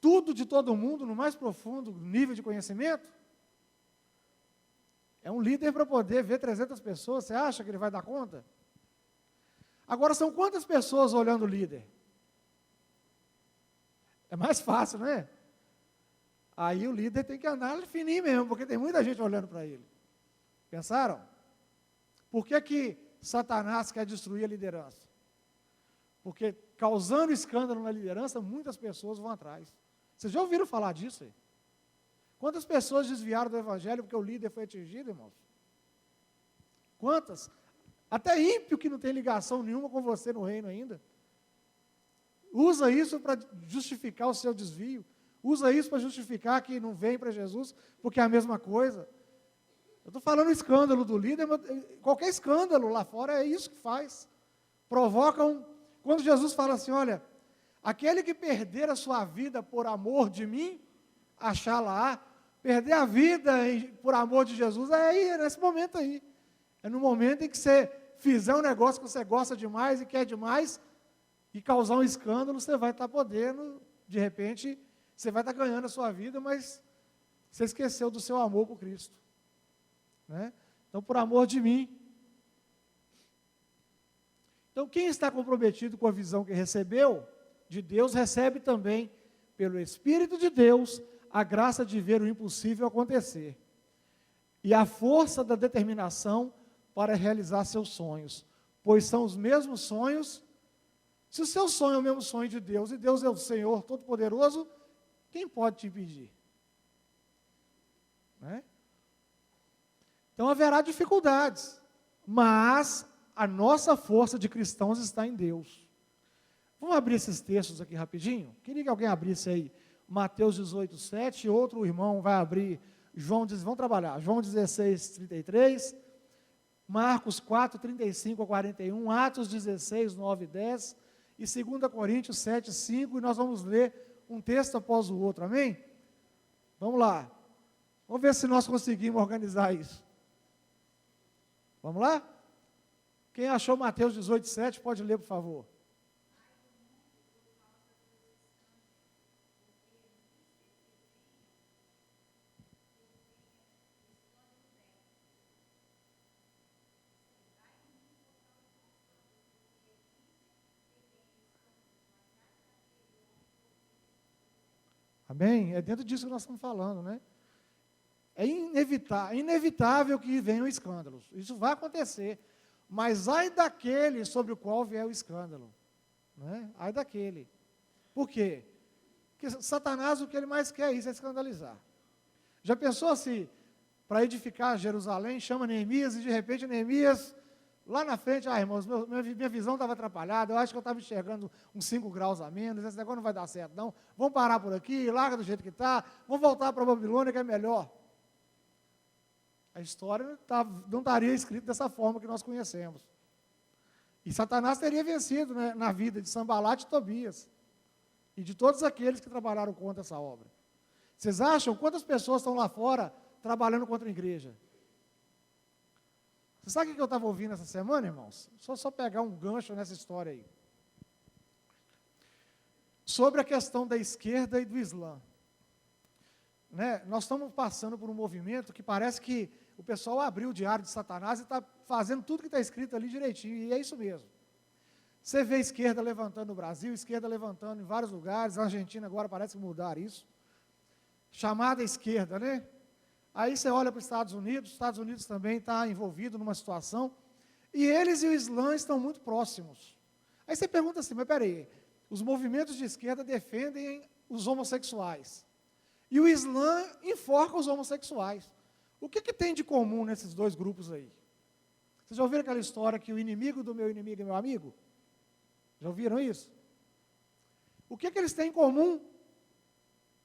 tudo de todo mundo no mais profundo nível de conhecimento? É um líder para poder ver 300 pessoas, você acha que ele vai dar conta? Agora, são quantas pessoas olhando o líder? É mais fácil, não é? Aí o líder tem que andar fininho mesmo, porque tem muita gente olhando para ele. Pensaram? Por que Satanás quer destruir a liderança? Porque causando escândalo na liderança, muitas pessoas vão atrás. Vocês já ouviram falar disso aí? Quantas pessoas desviaram do evangelho porque o líder foi atingido, irmãos? Quantas? Até ímpio que não tem ligação nenhuma com você no reino ainda. Usa isso para justificar o seu desvio. Usa isso para justificar que não vem para Jesus, porque é a mesma coisa. Eu estou falando escândalo do líder, mas qualquer escândalo lá fora é isso que faz. Provocam. Quando Jesus fala assim, olha, aquele que perder a sua vida por amor de mim, achá-la-á. Perder a vida por amor de Jesus é aí, é nesse momento aí. É no momento em que você fizer um negócio que você gosta demais e quer demais, e causar um escândalo, você vai estar podendo, de repente, você vai estar ganhando a sua vida, mas você esqueceu do seu amor por Cristo. Né? Então, por amor de mim. Então, quem está comprometido com a visão que recebeu de Deus, recebe também, pelo Espírito de Deus, a graça de ver o impossível acontecer. E a força da determinação para realizar seus sonhos. Pois são os mesmos sonhos. Se o seu sonho é o mesmo sonho de Deus, e Deus é o Senhor Todo-Poderoso, quem pode te impedir? Né? Então haverá dificuldades, mas a nossa força de cristãos está em Deus. Vamos abrir esses textos aqui rapidinho? Queria que alguém abrisse aí Mateus 18, 7, outro irmão vai abrir, vamos trabalhar, João 16, 33, Marcos 4, 35 a 41, Atos 16, 9 e 10, e 2 Coríntios 7, 5, e nós vamos ler um texto após o outro, amém? Vamos lá, vamos ver se nós conseguimos organizar isso. Vamos lá? Quem achou Mateus 18, 7, pode ler, por favor. Amém? É dentro disso que nós estamos falando, né? É inevitável que venham escândalos. Isso vai acontecer. Mas ai daquele sobre o qual vier o escândalo. Né? Ai daquele. Por quê? Porque Satanás, o que ele mais quer é escandalizar. Já pensou assim, para edificar Jerusalém, chama Neemias, e de repente Neemias, lá na frente, irmãos, minha visão estava atrapalhada, eu acho que eu estava enxergando uns 5 graus a menos, esse negócio não vai dar certo não, vamos parar por aqui, larga do jeito que está, vamos voltar para a Babilônia que é melhor. A história não estaria escrita dessa forma que nós conhecemos. E Satanás teria vencido, né, na vida de Sanbalat e Tobias, e de todos aqueles que trabalharam contra essa obra. Vocês acham quantas pessoas estão lá fora trabalhando contra a igreja? Você sabe o que eu estava ouvindo essa semana, irmãos? Só pegar um gancho nessa história aí. Sobre a questão da esquerda e do Islã. Né? Nós estamos passando por um movimento que parece que o pessoal abriu o diário de Satanás e está fazendo tudo que está escrito ali direitinho, e é isso mesmo. Você vê a esquerda levantando no Brasil, esquerda levantando em vários lugares, na Argentina agora parece mudar isso. Chamada esquerda, né? Aí você olha para os Estados Unidos também está envolvido numa situação, e eles e o Islã estão muito próximos. Aí você pergunta assim, mas peraí, os movimentos de esquerda defendem os homossexuais, e o Islã enforca os homossexuais. O que tem de comum nesses dois grupos aí? Vocês já ouviram aquela história que o inimigo do meu inimigo é meu amigo? Já ouviram isso? O que eles têm em comum?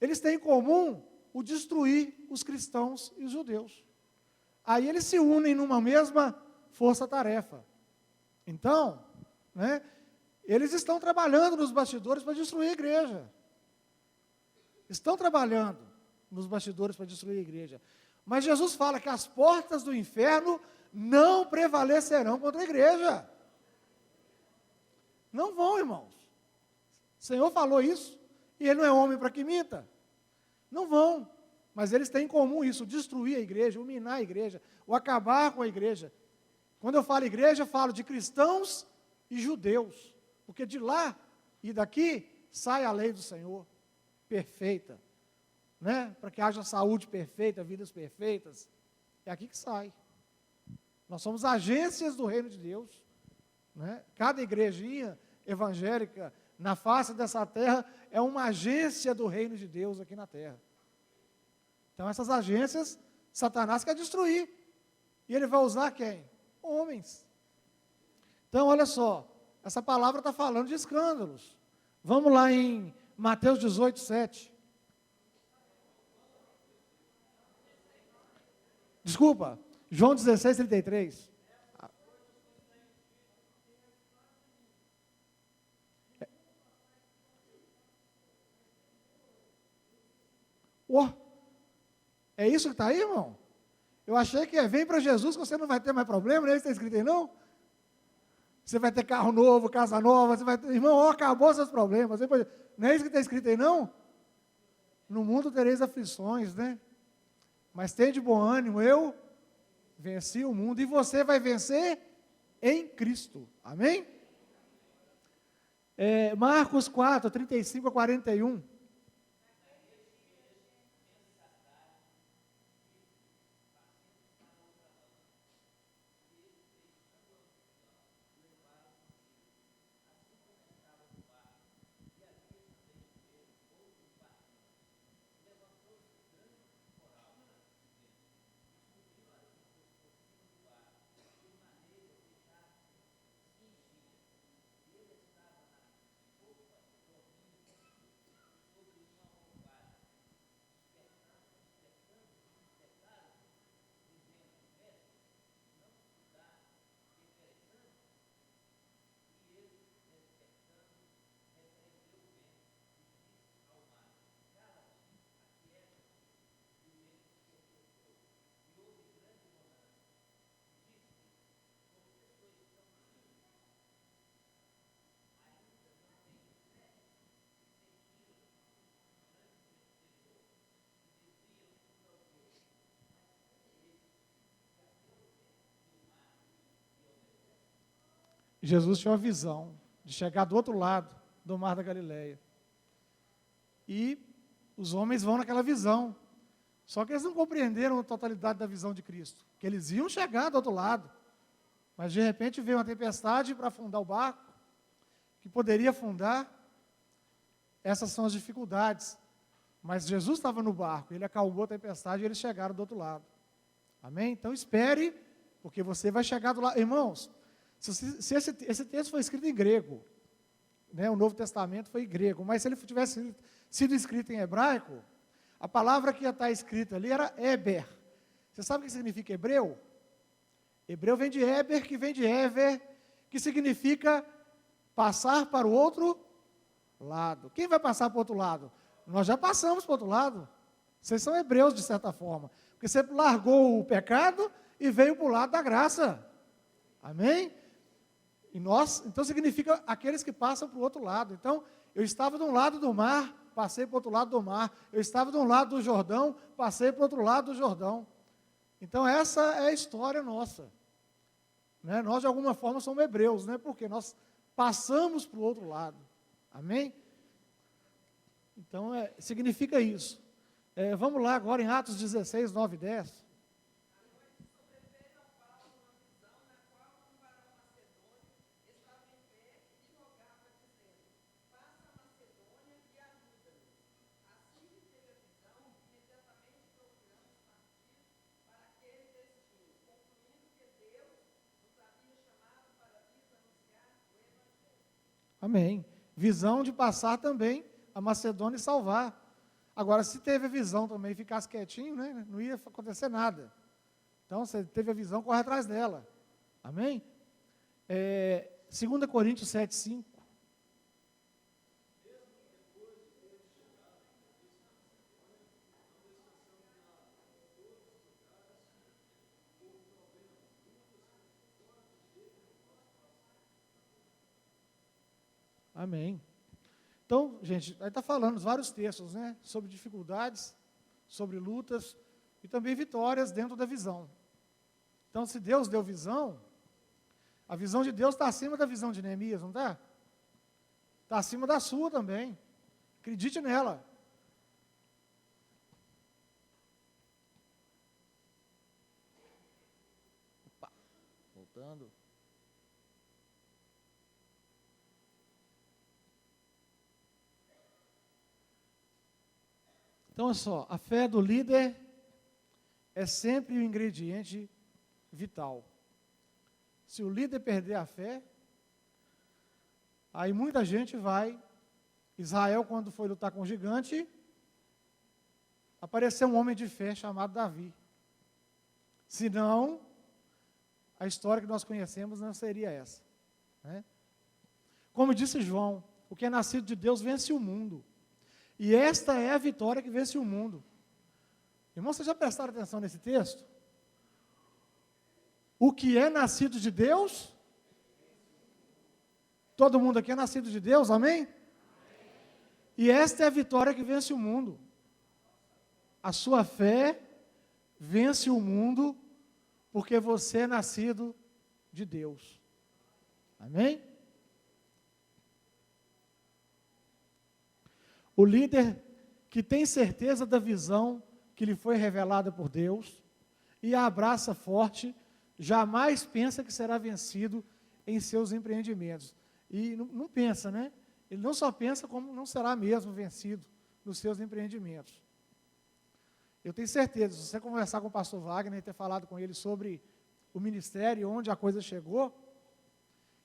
Eles têm em comum o destruir os cristãos e os judeus. Aí eles se unem numa mesma força-tarefa. Então, né, eles estão trabalhando nos bastidores para destruir a igreja. Estão trabalhando nos bastidores para destruir a igreja. Mas Jesus fala que as portas do inferno não prevalecerão contra a igreja. Não vão, irmãos. O Senhor falou isso, e Ele não é homem para que minta. Não vão, mas eles têm em comum isso, destruir a igreja, minar a igreja, ou acabar com a igreja. Quando eu falo igreja, eu falo de cristãos e judeus, porque de lá e daqui sai a lei do Senhor, perfeita, né? Para que haja saúde perfeita, vidas perfeitas, é aqui que sai. Nós somos agências do reino de Deus, né? Cada igrejinha evangélica na face dessa terra é uma agência do reino de Deus aqui na terra. Então essas agências, Satanás quer destruir. E ele vai usar quem? homens. Então, olha só, essa palavra está falando de escândalos. Vamos lá em Mateus 18, 7. Desculpa, João 16, 33. É isso que está aí, irmão? Eu achei que vem para Jesus que você não vai ter mais problema, não é isso que está escrito aí, não? Você vai ter carro novo, casa nova, você vai ter... Irmão, acabou seus problemas. Não é isso que está escrito aí, não? No mundo tereis aflições, né? Mas tem de bom ânimo, eu venci o mundo e você vai vencer em Cristo. Amém? Marcos 4, 35 a 41. Jesus tinha uma visão de chegar do outro lado do Mar da Galileia. E os homens vão naquela visão. Só que eles não compreenderam a totalidade da visão de Cristo. Que eles iam chegar do outro lado. Mas de repente veio uma tempestade para afundar o barco, que poderia afundar. Essas são as dificuldades. Mas Jesus estava no barco, ele acalmou a tempestade e eles chegaram do outro lado. Amém? Então espere, porque você vai chegar do lado. Irmãos, se esse texto foi escrito em grego, né, o Novo Testamento foi em grego, mas se ele tivesse sido escrito em hebraico, a palavra que ia estar escrita ali era Eber. Você sabe o que significa hebreu? Hebreu vem de Eber, que vem de Ever, que significa passar para o outro lado. Quem vai passar para o outro lado? Nós já passamos para o outro lado. Vocês são hebreus, de certa forma. Porque você largou o pecado e veio para o lado da graça. Amém? E nós, então significa aqueles que passam para o outro lado. Então, eu estava de um lado do mar, passei para o outro lado do mar. Eu estava de um lado do Jordão, passei para o outro lado do Jordão. Então, essa é a história nossa. Né? Nós, de alguma forma, somos hebreus, né? Porque nós passamos para o outro lado. Amém? Então, significa isso. Vamos lá agora em Atos 16, 9 e 10. Amém. Visão de passar também a Macedônia e salvar. Agora, se teve a visão também e ficasse quietinho, né, não ia acontecer nada. Então, você teve a visão, corre atrás dela. Amém? 2 Coríntios 7, 5. Amém. Então, gente, aí está falando vários textos, né? Sobre dificuldades, sobre lutas e também vitórias dentro da visão. Então, se Deus deu visão, a visão de Deus está acima da visão de Neemias, não está? Está acima da sua também. Acredite nela. Opa, voltando. Então, olha só, a fé do líder é sempre o ingrediente vital. Se o líder perder a fé, aí muita gente vai. Israel, quando foi lutar com o gigante, apareceu um homem de fé chamado Davi. Senão, a história que nós conhecemos não seria essa, né? Como disse João, o que é nascido de Deus vence o mundo. E esta é a vitória que vence o mundo. Irmãos, vocês já prestaram atenção nesse texto? O que é nascido de Deus? Todo mundo aqui é nascido de Deus, amém? E esta é a vitória que vence o mundo. A sua fé vence o mundo, porque você é nascido de Deus. Amém? O líder que tem certeza da visão que lhe foi revelada por Deus e a abraça forte, jamais pensa que será vencido em seus empreendimentos. E não pensa, né? Ele não só pensa como não será mesmo vencido nos seus empreendimentos. Eu tenho certeza, se você conversar com o pastor Wagner e ter falado com ele sobre o ministério, onde a coisa chegou,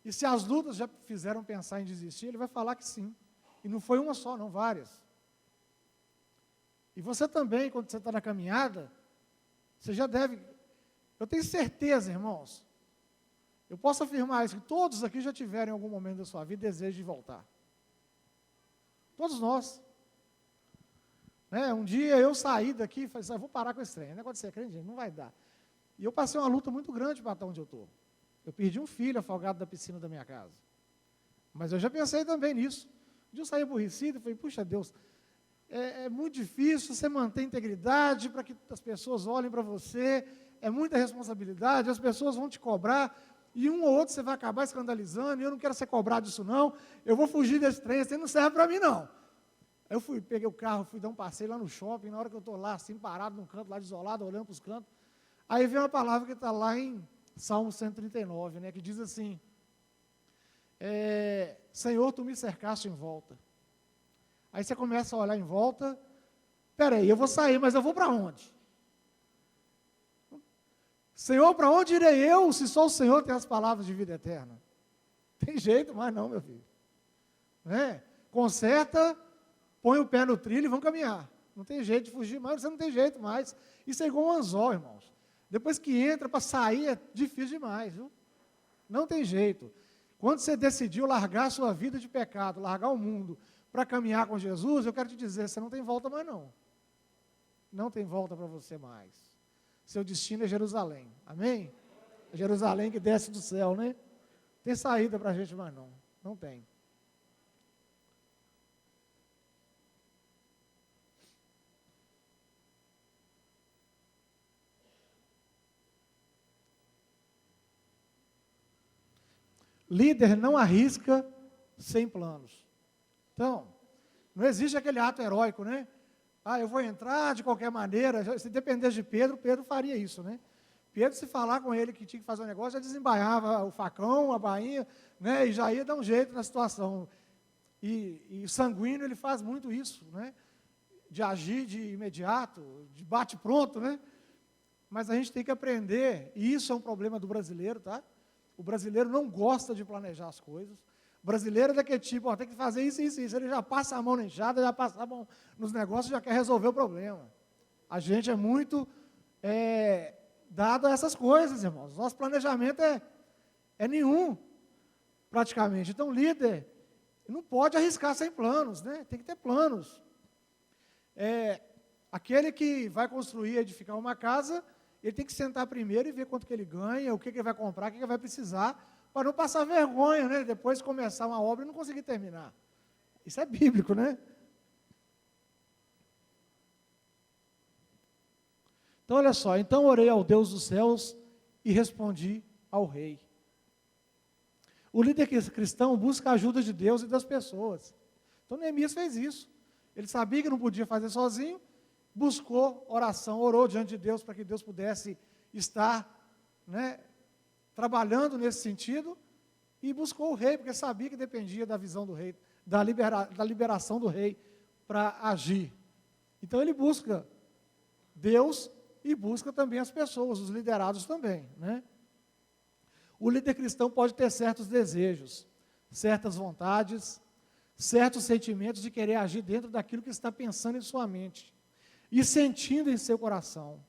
e se as lutas já fizeram pensar em desistir, ele vai falar que sim. E não foi uma só, não, várias. E você também, quando você está na caminhada, você já deve... Eu tenho certeza, irmãos, eu posso afirmar isso, que todos aqui já tiveram em algum momento da sua vida desejo de voltar. Todos nós. Né? Um dia eu saí daqui e falei assim, vou parar com esse trem, negócio de ser crente, gente, não vai dar. E eu passei uma luta muito grande para estar onde eu estou. Eu perdi um filho afogado da piscina da minha casa. Mas eu já pensei também nisso. Um dia eu saí aborrecido e falei, puxa Deus, é muito difícil você manter a integridade para que as pessoas olhem para você, é muita responsabilidade, as pessoas vão te cobrar, e um ou outro você vai acabar escandalizando, e eu não quero ser cobrado disso não, eu vou fugir desse trem, esse trem não serve para mim não. Aí eu peguei o carro, fui dar um passeio lá no shopping, na hora que eu estou lá, assim, parado num canto, lá isolado, olhando para os cantos, aí vem uma palavra que está lá em Salmo 139, né, que diz assim, Senhor, tu me cercaste em volta. Aí você começa a olhar em volta, peraí, eu vou sair, mas eu vou para onde? Senhor, para onde irei eu, se só o Senhor tem as palavras de vida eterna? Tem jeito mais não, meu filho. Né? Conserta, põe o pé no trilho e vamos caminhar. Não tem jeito de fugir mais, você não tem jeito mais. Isso é igual um anzol, irmãos. Depois que entra, para sair é difícil demais, viu? Não tem jeito. Quando você decidiu largar a sua vida de pecado, largar o mundo, para caminhar com Jesus, eu quero te dizer, você não tem volta mais não. Não tem volta para você mais. Seu destino é Jerusalém. Amém? É Jerusalém que desce do céu, né? Tem saída para a gente mais não. Não tem. Líder não arrisca sem planos. Então, não existe aquele ato heróico, né? Eu vou entrar de qualquer maneira. Se dependesse de Pedro, Pedro faria isso, né? Pedro, se falar com ele que tinha que fazer um negócio, já desembaiava o facão, a bainha, né? E já ia dar um jeito na situação. E o sanguíneo, ele faz muito isso, né? De agir de imediato, de bate-pronto, né? Mas a gente tem que aprender, e isso é um problema do brasileiro, tá? O brasileiro não gosta de planejar as coisas. O brasileiro é daquele tipo, tem que fazer isso, isso, isso. Ele já passa a mão na enxada, já passa a mão nos negócios, já quer resolver o problema. A gente é muito dado a essas coisas, irmãos. Nosso planejamento é nenhum, praticamente. Então, líder não pode arriscar sem planos, né? Tem que ter planos. Aquele que vai construir, edificar uma casa, ele tem que sentar primeiro e ver quanto que ele ganha, o que ele vai comprar, o que ele vai precisar, para não passar vergonha, né? Depois de começar uma obra e não conseguir terminar. Isso é bíblico, né? Então, olha só. Então, orei ao Deus dos céus e respondi ao rei. O líder cristão busca a ajuda de Deus e das pessoas. Então, Neemias fez isso. Ele sabia que não podia fazer sozinho, buscou oração, orou diante de Deus para que Deus pudesse estar, né, trabalhando nesse sentido, e buscou o rei, porque sabia que dependia da visão do rei, da liberação do rei para agir. Então ele busca Deus e busca também as pessoas, os liderados também, né? O líder cristão pode ter certos desejos, certas vontades, certos sentimentos de querer agir dentro daquilo que está pensando em sua mente e sentindo em seu coração.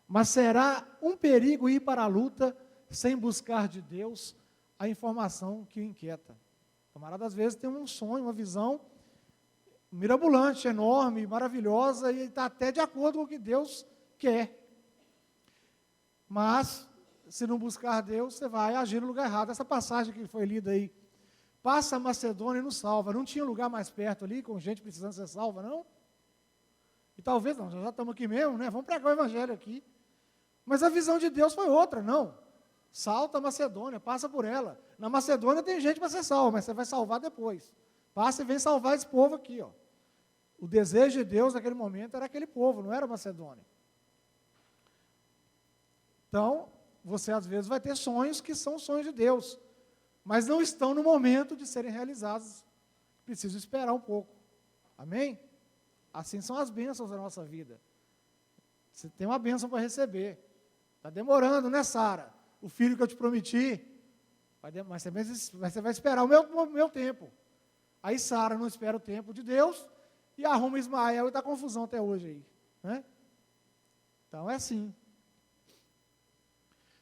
Mas será um perigo ir para a luta sem buscar de Deus a informação que o inquieta. O camarada às vezes tem um sonho, uma visão mirabolante, enorme, maravilhosa, e está até de acordo com o que Deus quer. Mas, se não buscar Deus, você vai agir no lugar errado. Essa passagem que foi lida aí, passa a Macedônia e nos salva. Não tinha lugar mais perto ali, com gente precisando ser salva, não? E talvez, não, já estamos aqui mesmo, né? Vamos pregar o evangelho aqui. Mas a visão de Deus foi outra, não. Salta a Macedônia, passa por ela. Na Macedônia tem gente para ser salva, mas você vai salvar depois. Passa e vem salvar esse povo aqui, ó. O desejo de Deus naquele momento era aquele povo, não era a Macedônia. Então, você às vezes vai ter sonhos que são sonhos de Deus, mas não estão no momento de serem realizados. Preciso esperar um pouco. Amém? Assim são as bênçãos da nossa vida. Você tem uma bênção para receber. Está demorando, né, Sara? O filho que eu te prometi. Mas você vai esperar o meu tempo. Aí Sara não espera o tempo de Deus e arruma Ismael e está confusão até hoje aí. Né? Então é assim.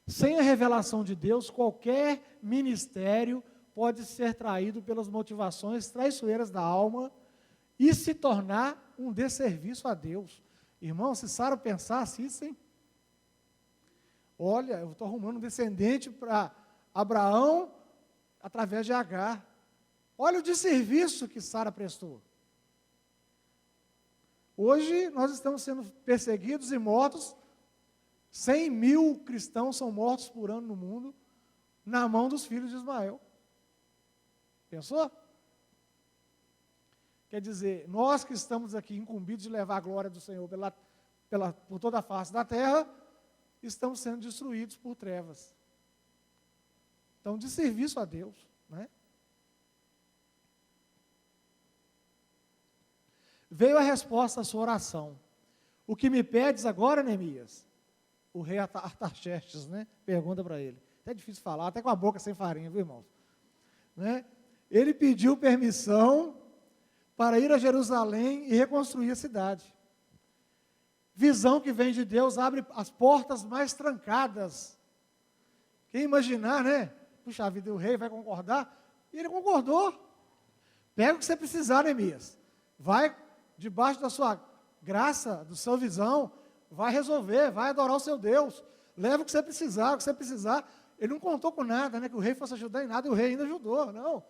Sem a revelação de Deus, qualquer ministério pode ser traído pelas motivações traiçoeiras da alma e se tornar um desserviço a Deus. Irmão, se Sara pensasse isso, hein? Olha, eu estou arrumando um descendente para Abraão através de Agar. Olha o desserviço que Sara prestou. Hoje nós estamos sendo perseguidos e mortos. 100 mil cristãos são mortos por ano no mundo, na mão dos filhos de Ismael. Pensou? Quer dizer, nós que estamos aqui incumbidos de levar a glória do Senhor por toda a face da terra, estamos sendo destruídos por trevas. Então, de serviço a Deus. Né? Veio a resposta à sua oração. O que me pedes agora, Neemias? O rei Artaxerxes, né? Pergunta para ele. Até difícil falar, até com a boca sem farinha, viu, irmãos? Né? Ele pediu permissão para ir a Jerusalém e reconstruir a cidade. Visão que vem de Deus abre as portas mais trancadas. Quem imaginar, né? Puxa vida, o rei vai concordar? E ele concordou. Pega o que você precisar, Neemias. Vai debaixo da sua graça, da sua visão, vai resolver, vai adorar o seu Deus. Leva o que você precisar, o que você precisar. Ele não contou com nada, né? Que o rei fosse ajudar em nada, e o rei ainda ajudou. Não.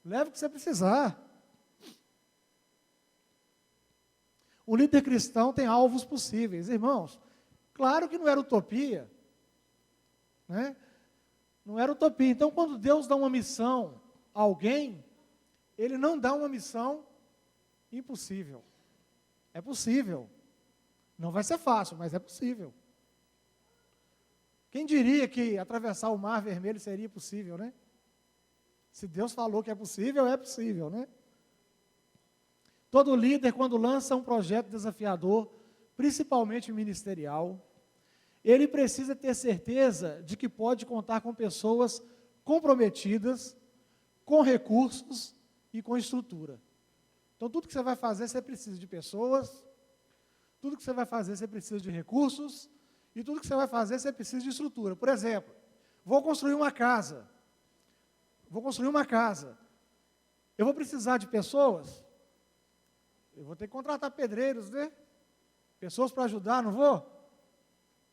Leva o que você precisar. O líder cristão tem alvos possíveis. Irmãos, claro que não era utopia. Né? Não era utopia. Então, quando Deus dá uma missão a alguém, Ele não dá uma missão impossível. É possível. Não vai ser fácil, mas é possível. Quem diria que atravessar o Mar Vermelho seria possível, né? Se Deus falou que é possível, né? Todo líder, quando lança um projeto desafiador, principalmente ministerial, ele precisa ter certeza de que pode contar com pessoas comprometidas, com recursos e com estrutura. Então, tudo que você vai fazer, você precisa de pessoas, tudo que você vai fazer, você precisa de recursos, e tudo que você vai fazer, você precisa de estrutura. Por exemplo, vou construir uma casa. Eu vou precisar de pessoas? Eu vou ter que contratar pedreiros, né? Pessoas para ajudar, não vou?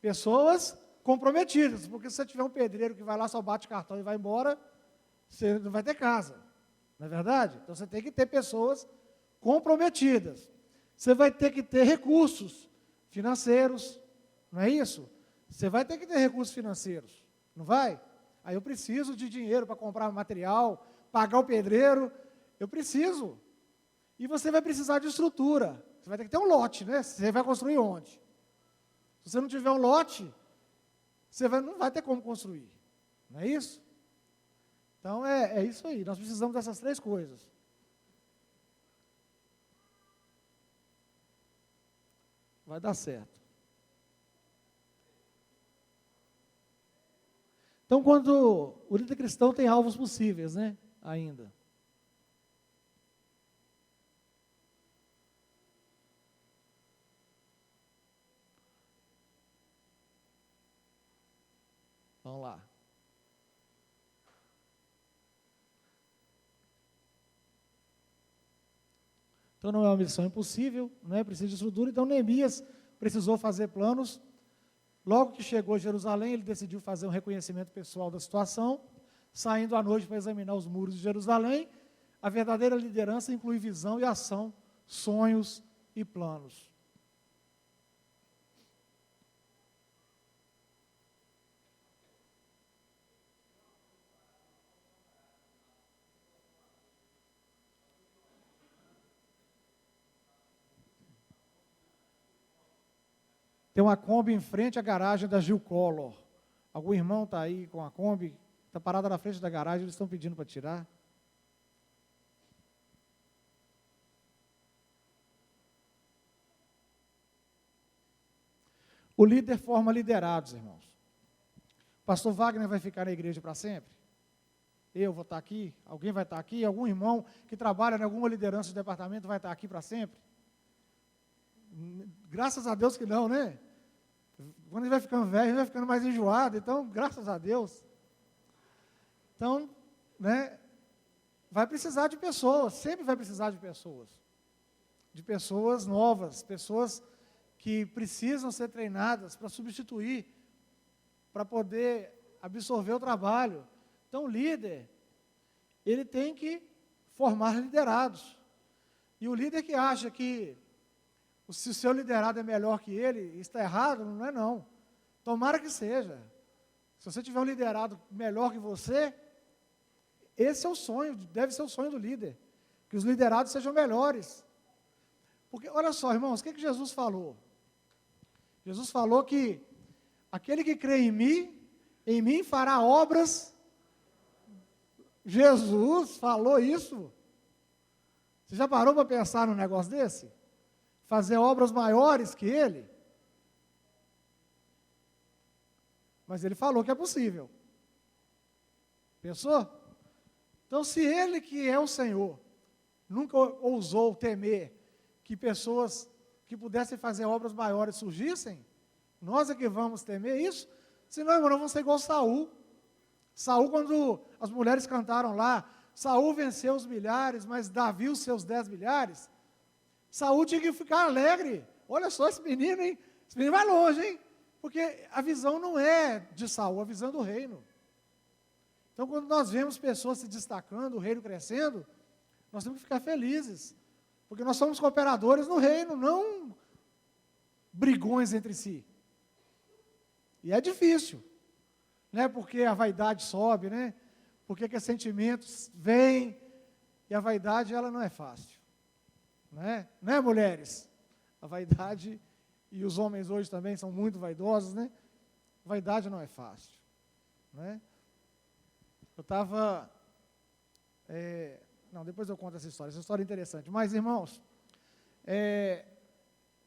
Pessoas comprometidas, porque se você tiver um pedreiro que vai lá, só bate cartão e vai embora, você não vai ter casa, não é verdade? Então você tem que ter pessoas comprometidas. Você vai ter que ter recursos financeiros, não é isso? Você vai ter que ter recursos financeiros, não vai? Aí eu preciso de dinheiro para comprar material, pagar o pedreiro, eu preciso. E você vai precisar de estrutura. Você vai ter que ter um lote, né? Você vai construir onde? Se você não tiver um lote, não vai ter como construir. Não é isso? Então, é isso aí. Nós precisamos dessas três coisas. Vai dar certo. Então, quando o líder cristão tem alvos possíveis, né? Ainda. Vamos lá. Então não é uma missão impossível, né? Precisa de estrutura. Então Neemias precisou fazer planos. Logo que chegou a Jerusalém, ele decidiu fazer um reconhecimento pessoal da situação, saindo à noite para examinar os muros de Jerusalém. A verdadeira liderança inclui visão e ação, sonhos e planos. Tem uma Kombi em frente à garagem da Gil Collor. Algum irmão está aí com a Kombi, está parada na frente da garagem, eles estão pedindo para tirar. O líder forma liderados, irmãos. O pastor Wagner vai ficar na igreja para sempre? Eu vou estar aqui? Alguém vai estar aqui? Algum irmão que trabalha em alguma liderança de departamento vai estar aqui para sempre? Graças a Deus que não, né? Quando ele vai ficando velho, ele vai ficando mais enjoado, então, graças a Deus. Então, né, vai precisar de pessoas, sempre vai precisar de pessoas novas, pessoas que precisam ser treinadas para substituir, para poder absorver o trabalho. Então, o líder, ele tem que formar liderados. E o líder que acha que se o seu liderado é melhor que ele, está errado, não é não. Tomara que seja. Se você tiver um liderado melhor que você, esse é o sonho, deve ser o sonho do líder. Que os liderados sejam melhores. Porque, olha só, irmãos, o que Jesus falou? Jesus falou que aquele que crê em mim fará obras. Jesus falou isso. Você já parou para pensar num negócio desse? Fazer obras maiores que ele? Mas ele falou que é possível. Pensou? Então, se ele que é o Senhor, nunca ousou temer que pessoas que pudessem fazer obras maiores surgissem, nós é que vamos temer isso? Senão, irmão, vamos ser igual Saul. Saul, quando as mulheres cantaram lá, Saul venceu os milhares, mas Davi os seus 10 milhares. Saul tinha que ficar alegre. Olha só esse menino, hein? Esse menino vai longe, hein? Porque a visão não é de Saul, a visão do reino. Então, quando nós vemos pessoas se destacando, o reino crescendo, nós temos que ficar felizes. Porque nós somos cooperadores no reino, não brigões entre si. E é difícil, né? Porque a vaidade sobe, né? Porque que sentimentos vêm e a vaidade, ela não é fácil. Né, mulheres? A vaidade, e os homens hoje também são muito vaidosos, né? Vaidade não é fácil. Né? Eu estava... não, depois eu conto essa história é interessante. Mas, irmãos,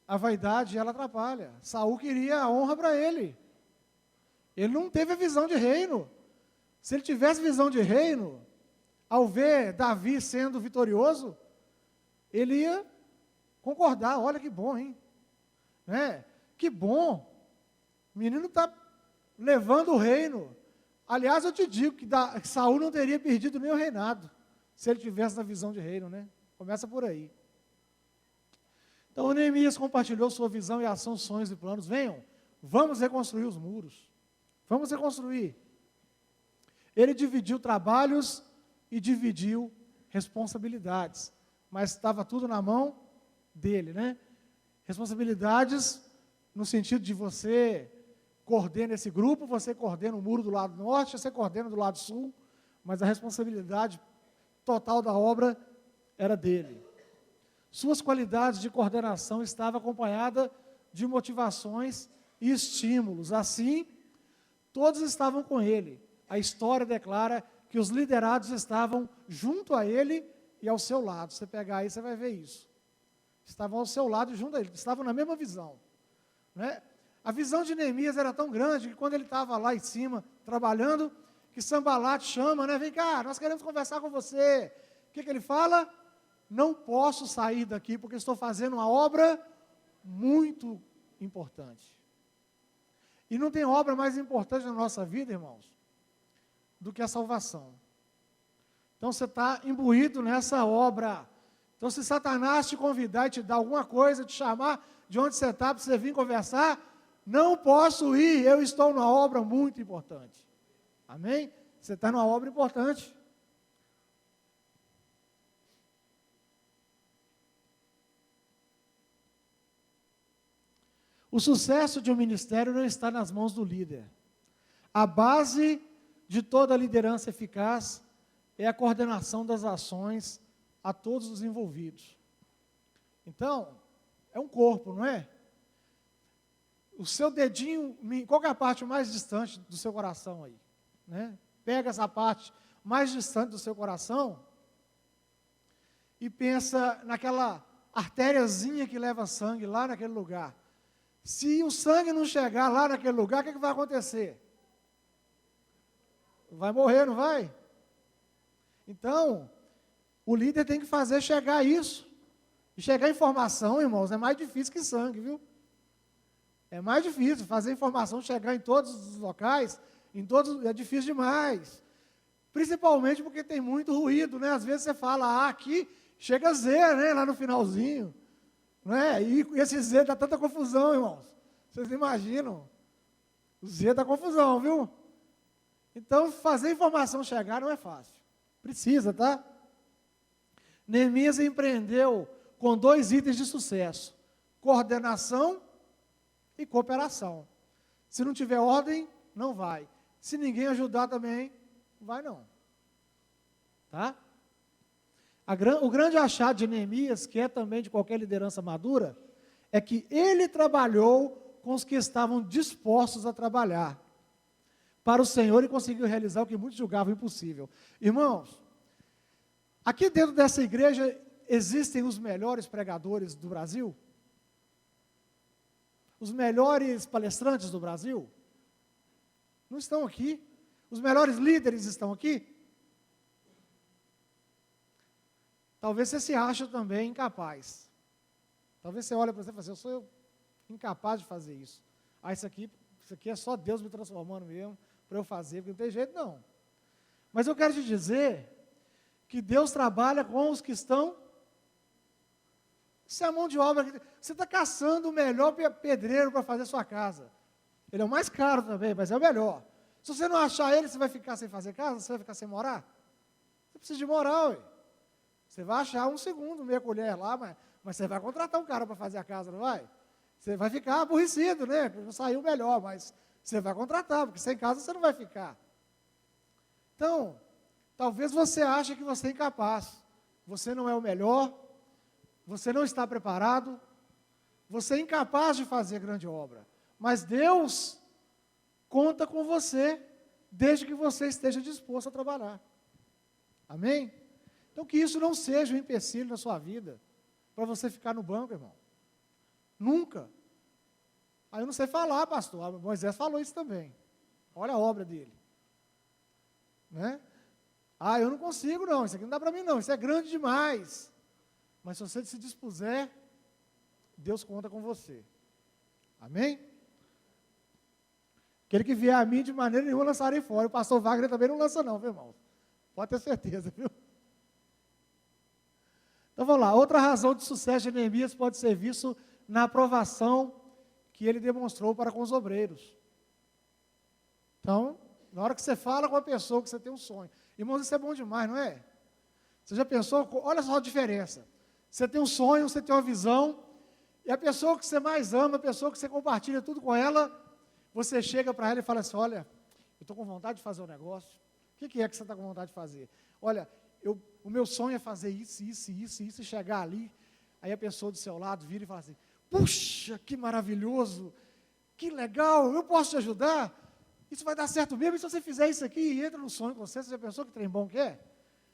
a vaidade, ela atrapalha. Saul queria a honra para ele. Ele não teve a visão de reino. Se ele tivesse visão de reino, ao ver Davi sendo vitorioso, ele ia concordar. Olha que bom, hein? Né? Que bom. O menino está levando o reino. Aliás, eu te digo que Saul não teria perdido nem o reinado, se ele tivesse na visão de reino, né? Começa por aí. Então, Neemias compartilhou sua visão e ação, sonhos e planos. Venham, vamos reconstruir os muros. Vamos reconstruir. Ele dividiu trabalhos e dividiu responsabilidades. Mas estava tudo na mão dele, né? Responsabilidades no sentido de você coordena esse grupo, você coordena o muro do lado norte, você coordena do lado sul, mas a responsabilidade total da obra era dele. Suas qualidades de coordenação estavam acompanhadas de motivações e estímulos. Assim, todos estavam com ele. A história declara que os liderados estavam junto a ele e ao seu lado. Você pegar aí, você vai ver isso. Estavam ao seu lado e junto a ele, estavam na mesma visão. Né? A visão de Neemias era tão grande que quando ele estava lá em cima, trabalhando, que Sambalate chama, né? Vem cá, nós queremos conversar com você. O que ele fala? Não posso sair daqui porque estou fazendo uma obra muito importante. E não tem obra mais importante na nossa vida, irmãos, do que a salvação. Então você está imbuído nessa obra. Então se Satanás te convidar e te dar alguma coisa, te chamar de onde você está para você vir conversar, não posso ir, eu estou numa obra muito importante. Amém? Você está numa obra importante. O sucesso de um ministério não está nas mãos do líder. A base de toda liderança eficaz é a coordenação das ações a todos os envolvidos. Então, é um corpo, não é? O seu dedinho, qual é a parte mais distante do seu coração aí? Né? Pega essa parte mais distante do seu coração e pensa naquela artériazinha que leva sangue lá naquele lugar. Se o sangue não chegar lá naquele lugar, o que vai acontecer? Vai morrer, não vai? Então, o líder tem que fazer chegar isso. E chegar informação, irmãos, é mais difícil que sangue, viu? É mais difícil fazer informação chegar em todos os locais, é difícil demais. Principalmente porque tem muito ruído, né? Às vezes você fala A aqui, chega Z, né? Lá no finalzinho. Não é? E esse Z dá tanta confusão, irmãos. Vocês imaginam? O Z dá confusão, viu? Então, fazer informação chegar não é fácil. Precisa, tá? Neemias empreendeu com 2 itens de sucesso: coordenação e cooperação. Se não tiver ordem, não vai. Se ninguém ajudar também, não vai não. Tá? O grande achado de Neemias, que é também de qualquer liderança madura, é que ele trabalhou com os que estavam dispostos a trabalhar para o Senhor e conseguiu realizar o que muitos julgavam impossível. Irmãos, aqui dentro dessa igreja existem os melhores pregadores do Brasil? Os melhores palestrantes do Brasil? Não estão aqui. Os melhores líderes estão aqui? Talvez você se ache também incapaz. Talvez você olhe para você e fale assim, eu sou incapaz de fazer isso. Ah, isso aqui é só Deus me transformando mesmo para eu fazer, porque não tem jeito não. Mas eu quero te dizer que Deus trabalha com os que estão... Isso é a mão de obra. Você está caçando o melhor pedreiro para fazer a sua casa. Ele é o mais caro também, mas é o melhor. Se você não achar ele, você vai ficar sem fazer casa? Você vai ficar sem morar? Você precisa de morar, ué. Você vai achar 1 segundo, meia colher lá, mas você vai contratar um cara para fazer a casa, não vai? Você vai ficar aborrecido, né? Não saiu melhor, mas você vai contratar, porque sem casa você não vai ficar. Então, talvez você ache que você é incapaz. Você não é o melhor, você não está preparado, você é incapaz de fazer grande obra. Mas Deus conta com você, desde que você esteja disposto a trabalhar. Amém? Então, que isso não seja um empecilho na sua vida, para você ficar no banco, irmão. Nunca. Aí eu não sei falar, pastor. Moisés falou isso também. Olha a obra dele. Né? Ah, eu não consigo não, isso aqui não dá para mim não, isso é grande demais. Mas se você se dispuser, Deus conta com você. Amém? Aquele que vier a mim, de maneira nenhuma, lançarei fora. O pastor Wagner também não lança não, viu, irmão? Pode ter certeza, viu? Então vamos lá, outra razão de sucesso de Neemias pode ser visto na aprovação que ele demonstrou para com os obreiros. Então, na hora que você fala com a pessoa que você tem um sonho, irmãos, isso é bom demais, não é? Você já pensou? Olha só a diferença. Você tem um sonho, você tem uma visão, e a pessoa que você mais ama, a pessoa que você compartilha tudo com ela, você chega para ela e fala assim, olha, eu estou com vontade de fazer um negócio. O que é que você está com vontade de fazer? Olha, o meu sonho é fazer isso, e chegar ali. Aí a pessoa do seu lado vira e fala assim, puxa, que maravilhoso, que legal, eu posso te ajudar? Isso vai dar certo mesmo, e se você fizer isso aqui e entra no sonho com você, você já pensou que trem bom que é?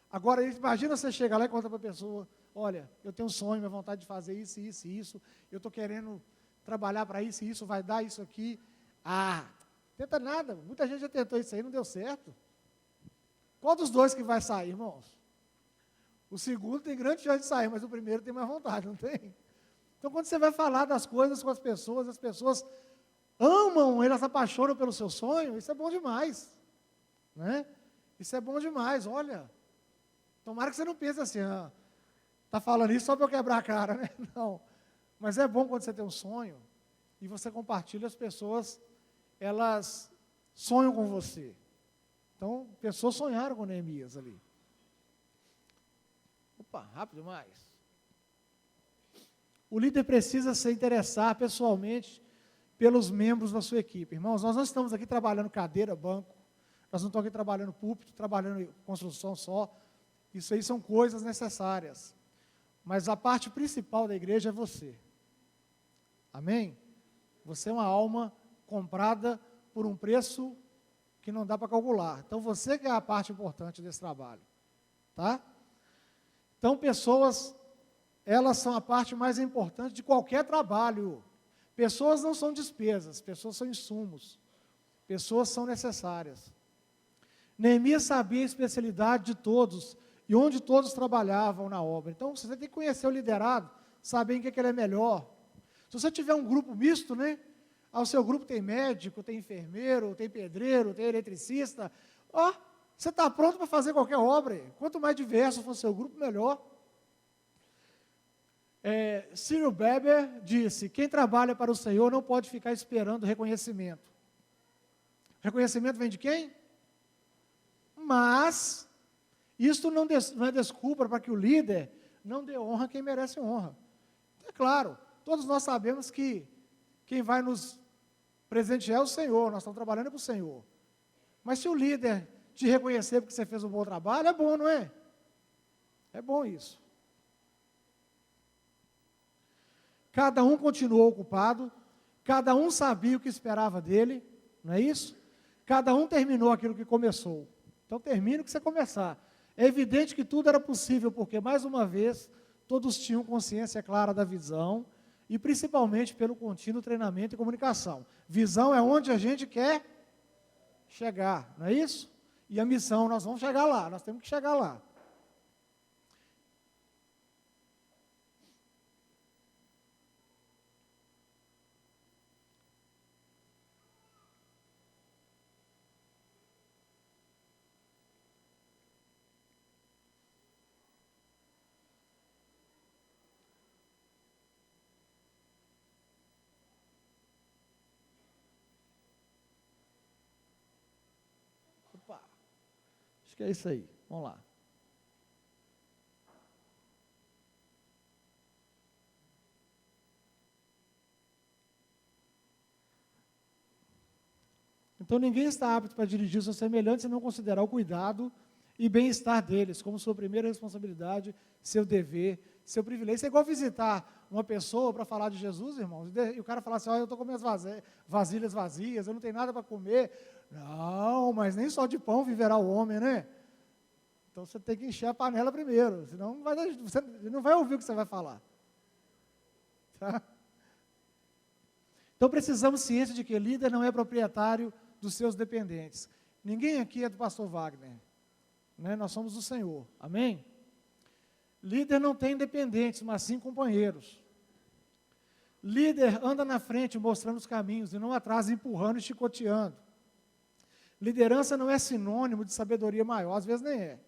Agora, imagina você chegar lá e conta para a pessoa, olha, eu tenho um sonho, minha vontade de fazer isso, eu estou querendo trabalhar para isso e isso vai dar isso aqui. Ah, tenta nada. Muita gente já tentou isso aí, não deu certo. Qual dos dois que vai sair, irmãos? O segundo tem grande chance de sair, mas o primeiro tem mais vontade, não tem? Então, quando você vai falar das coisas com as pessoas amam, elas apaixonam pelo seu sonho, isso é bom demais. Né? Isso é bom demais, olha. Tomara que você não pense assim, está falando isso só para eu quebrar a cara, né? Não. Mas é bom quando você tem um sonho e você compartilha, as pessoas, elas sonham com você. Então, pessoas sonharam com Neemias ali. Opa, rápido demais. O líder precisa se interessar pessoalmente pelos membros da sua equipe. Irmãos, nós não estamos aqui trabalhando cadeira, banco, nós não estamos aqui trabalhando púlpito, trabalhando construção só. Isso aí são coisas necessárias. Mas a parte principal da igreja é você. Amém? Você é uma alma comprada por um preço que não dá para calcular. Então, você que é a parte importante desse trabalho. Tá? Então, pessoas, elas são a parte mais importante de qualquer trabalho. Pessoas não são despesas, pessoas são insumos. Pessoas são necessárias. Neemias sabia a especialidade de todos e onde todos trabalhavam na obra. Então, você tem que conhecer o liderado, saber em que ele é melhor. Se você tiver um grupo misto, né? O seu grupo tem médico, tem enfermeiro, tem pedreiro, tem eletricista. Você está pronto para fazer qualquer obra. Quanto mais diverso for o seu grupo, melhor. Cyril Beber disse, quem trabalha para o Senhor não pode ficar esperando reconhecimento. Reconhecimento vem de quem? Mas, isto não é desculpa para que o líder não dê honra a quem merece honra. É claro, todos nós sabemos que quem vai nos presentear é o Senhor, nós estamos trabalhando para o Senhor. Mas se o líder te reconhecer porque você fez um bom trabalho, é bom, não é? É bom isso. Cada um continuou ocupado, cada um sabia o que esperava dele, não é isso? Cada um terminou aquilo que começou. Então termine o que você começar. É evidente que tudo era possível, porque, mais uma vez, todos tinham consciência clara da visão, e principalmente pelo contínuo treinamento e comunicação. Visão é onde a gente quer chegar, não é isso? E a missão, nós vamos chegar lá, nós temos que chegar lá. Acho que é isso aí. Vamos lá. Então, ninguém está apto para dirigir os seus semelhantes se não considerar o cuidado e bem-estar deles como sua primeira responsabilidade, seu dever, seu privilégio. Isso é igual visitar uma pessoa para falar de Jesus, irmãos, e o cara falar assim, eu estou com minhas vasilhas vazias, eu não tenho nada para comer. Não, mas nem só de pão viverá o homem, né? Então, você tem que encher a panela primeiro, senão você não vai ouvir o que você vai falar. Tá? Então, precisamos ciência de que líder não é proprietário dos seus dependentes. Ninguém aqui é do pastor Wagner. Né? Nós somos do Senhor. Amém? Líder não tem dependentes, mas sim companheiros. Líder anda na frente mostrando os caminhos e não atrás empurrando e chicoteando. Liderança não é sinônimo de sabedoria maior, às vezes nem é.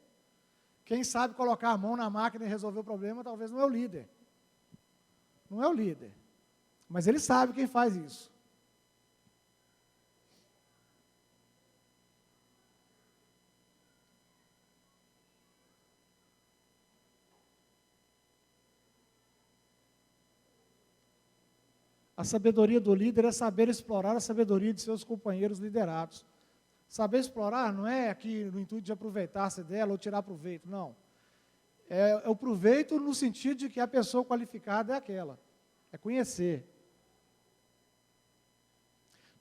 Quem sabe colocar a mão na máquina e resolver o problema, talvez não é o líder. Não é o líder. Mas ele sabe quem faz isso. A sabedoria do líder é saber explorar a sabedoria de seus companheiros liderados. Saber explorar não é aqui no intuito de aproveitar-se dela ou tirar proveito, não. É o proveito no sentido de que a pessoa qualificada é aquela. É conhecer.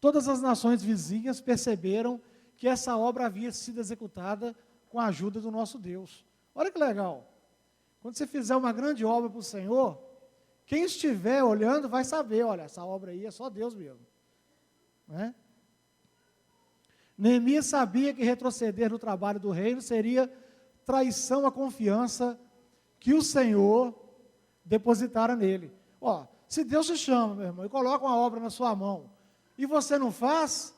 Todas as nações vizinhas perceberam que essa obra havia sido executada com a ajuda do nosso Deus. Olha que legal. Quando você fizer uma grande obra para o Senhor, Quem estiver olhando vai saber, olha, essa obra aí é só Deus mesmo. Né? Neemias sabia que retroceder no trabalho do reino seria traição à confiança que o Senhor depositara nele. Ó, se Deus te chama, meu irmão, e coloca uma obra na sua mão, e você não faz,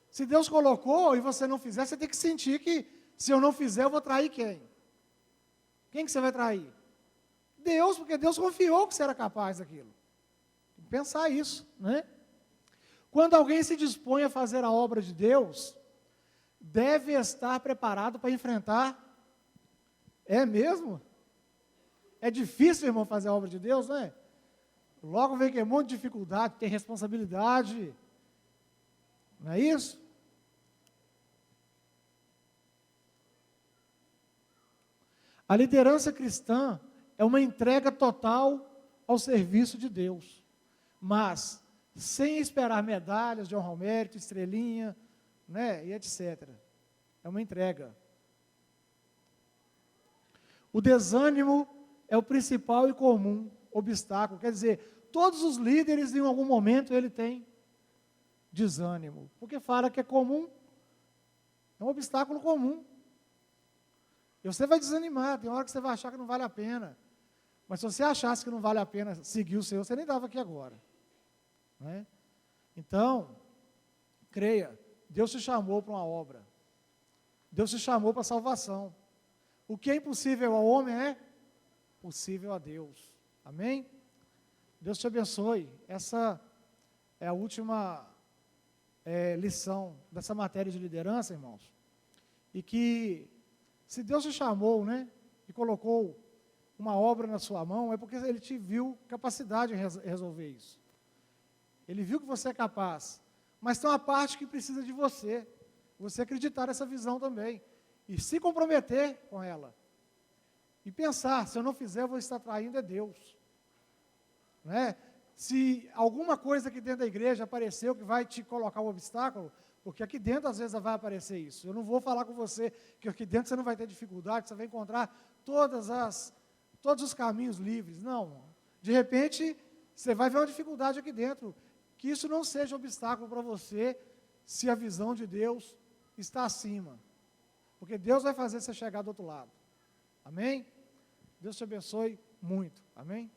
se Deus colocou e você não fizer, você tem que sentir que, se eu não fizer, eu vou trair quem? Quem que você vai trair? Deus, porque Deus confiou que você era capaz daquilo. Tem que pensar isso, né? Quando alguém se dispõe a fazer a obra de Deus, deve estar preparado para enfrentar. É mesmo? É difícil, irmão, fazer a obra de Deus, não é? Logo vem que é um monte de dificuldade, tem responsabilidade. Não é isso? A liderança cristã é uma entrega total ao serviço de Deus, mas sem esperar medalhas de honra ao mérito, estrelinha, né, e etc. É uma entrega. O desânimo é o principal e comum obstáculo. Quer dizer, todos os líderes, em algum momento, ele tem desânimo. Porque fala que é comum, é um obstáculo comum. E você vai desanimar, tem hora que você vai achar que não vale a pena. Mas se você achasse que não vale a pena seguir o Senhor, você nem estava aqui agora. Né? Então, creia, Deus te chamou para uma obra. Deus te chamou para a salvação. O que é impossível ao homem é possível a Deus. Amém? Deus te abençoe. Essa é a última lição dessa matéria de liderança, irmãos. E que, se Deus te chamou, né, e colocou uma obra na sua mão, é porque Ele te viu capacidade em resolver isso. Ele viu que você é capaz. Mas tem uma parte que precisa de você. Você acreditar nessa visão também. E se comprometer com ela. E pensar, se eu não fizer, eu vou estar traindo Deus. Né? Se alguma coisa aqui dentro da igreja apareceu que vai te colocar um obstáculo, porque aqui dentro às vezes vai aparecer isso. Eu não vou falar com você que aqui dentro você não vai ter dificuldade, você vai encontrar todos os caminhos livres. Não. De repente, você vai ver uma dificuldade aqui dentro. Que isso não seja obstáculo para você, se a visão de Deus está acima. Porque Deus vai fazer você chegar do outro lado. Amém? Deus te abençoe muito. Amém?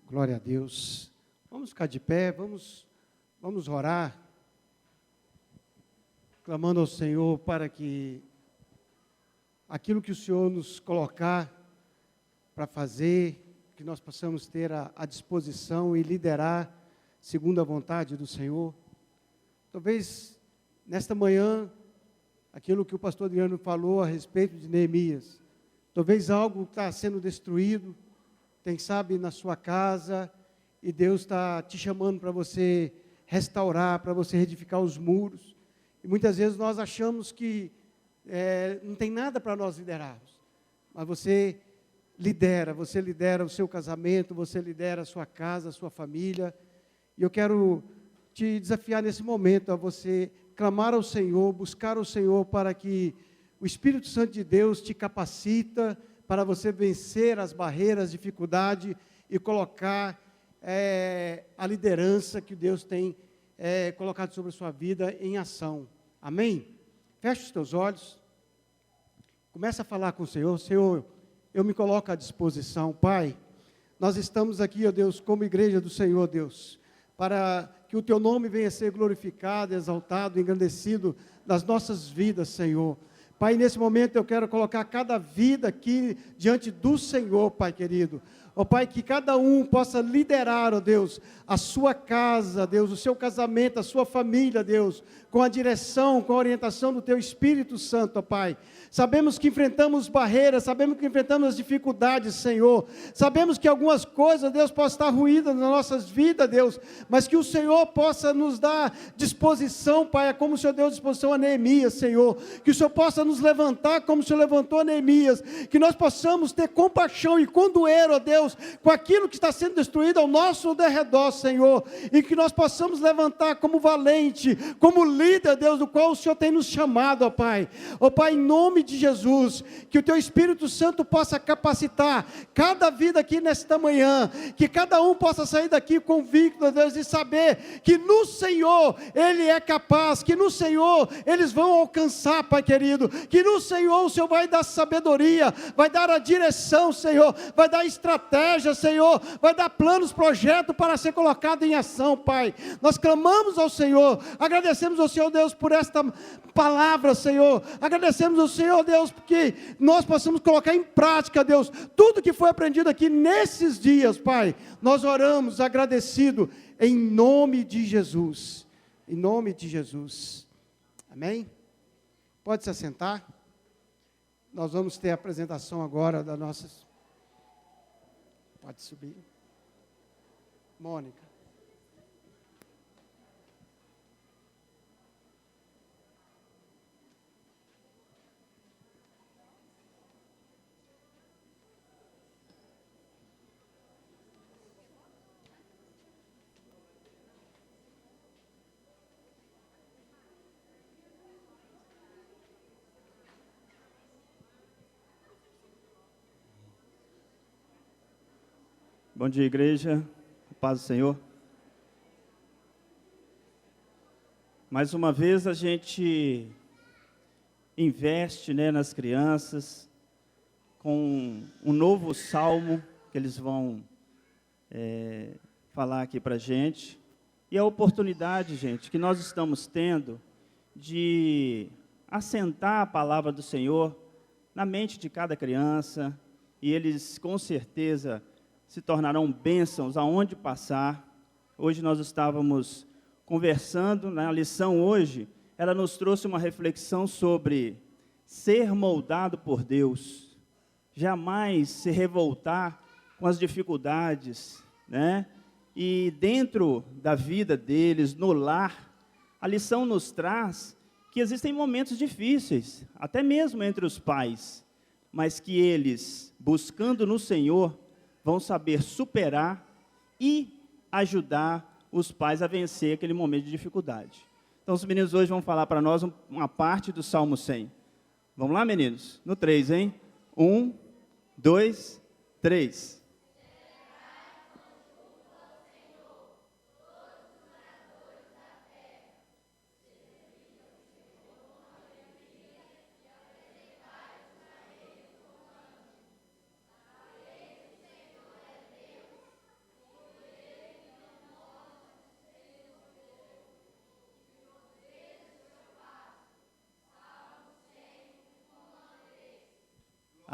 Glória a Deus. Vamos ficar de pé, vamos orar, clamando ao Senhor para que aquilo que o Senhor nos colocar para fazer, que nós possamos ter a disposição e liderar segundo a vontade do Senhor. Talvez, nesta manhã, aquilo que o pastor Adriano falou a respeito de Neemias, talvez algo está sendo destruído, quem sabe na sua casa, e Deus está te chamando para você restaurar, para você reedificar os muros. E muitas vezes nós achamos que não tem nada para nós liderarmos. Mas você lidera o seu casamento, você lidera a sua casa, a sua família. E eu quero te desafiar nesse momento a você clamar ao Senhor, buscar o Senhor para que o Espírito Santo de Deus te capacita para você vencer as barreiras, dificuldade e colocar a liderança que Deus tem colocado sobre a sua vida em ação. Amém? Feche os teus olhos. Começa a falar com o Senhor. Senhor, eu me coloco à disposição. Pai, nós estamos aqui, ó Deus, como igreja do Senhor, Deus, para que o Teu nome venha a ser glorificado, exaltado, engrandecido nas nossas vidas, Senhor. Pai, nesse momento eu quero colocar cada vida aqui diante do Senhor, Pai querido. Ó Pai, que cada um possa liderar, ó Deus, a sua casa, Deus, o seu casamento, a sua família, Deus, com a direção, com a orientação do Teu Espírito Santo, ó Pai. Sabemos que enfrentamos barreiras, sabemos que enfrentamos as dificuldades, Senhor. Sabemos que algumas coisas, Deus, possam estar ruídas nas nossas vidas, Deus, mas que o Senhor possa nos dar disposição, Pai, como o Senhor deu disposição a Neemias, Senhor. Que o Senhor possa nos levantar como o Senhor levantou a Neemias. Que nós possamos ter compaixão e condoer, ó Deus, com aquilo que está sendo destruído ao nosso derredor, Senhor. E que nós possamos levantar como valente, como líder, Deus, do qual o Senhor tem nos chamado, ó Pai. Ó Pai, em nome de Jesus, que o Teu Espírito Santo possa capacitar cada vida aqui nesta manhã, que cada um possa sair daqui convicto, Deus, e saber que no Senhor Ele é capaz, que no Senhor eles vão alcançar, Pai querido, que no Senhor o Senhor vai dar sabedoria, vai dar a direção, Senhor, vai dar estratégia, Senhor, vai dar planos, projetos para ser colocado em ação, Pai. Nós clamamos ao Senhor, agradecemos ao Senhor, Deus, por esta palavra, Senhor, agradecemos ao Senhor, Deus, porque nós possamos colocar em prática, Deus, tudo que foi aprendido aqui nesses dias, Pai. Nós oramos agradecido em nome de Jesus, em nome de Jesus, amém? Pode se assentar. Nós vamos ter a apresentação agora das nossas... Pode subir. Mônica. Bom dia, igreja, a paz do Senhor. Mais uma vez a gente investe, nas crianças, com um novo salmo que eles vão falar aqui para a gente. E a oportunidade, gente, que nós estamos tendo de assentar a palavra do Senhor na mente de cada criança, e eles com certeza se tornarão bênçãos aonde passar. Hoje nós estávamos conversando, na lição hoje, ela nos trouxe uma reflexão sobre ser moldado por Deus, jamais se revoltar com as dificuldades, E dentro da vida deles, no lar, a lição nos traz que existem momentos difíceis, até mesmo entre os pais, mas que eles, buscando no Senhor, vão saber superar e ajudar os pais a vencer aquele momento de dificuldade. Então, os meninos hoje vão falar para nós uma parte do Salmo 100. Vamos lá, meninos? No 3, hein? 1, 2, 3.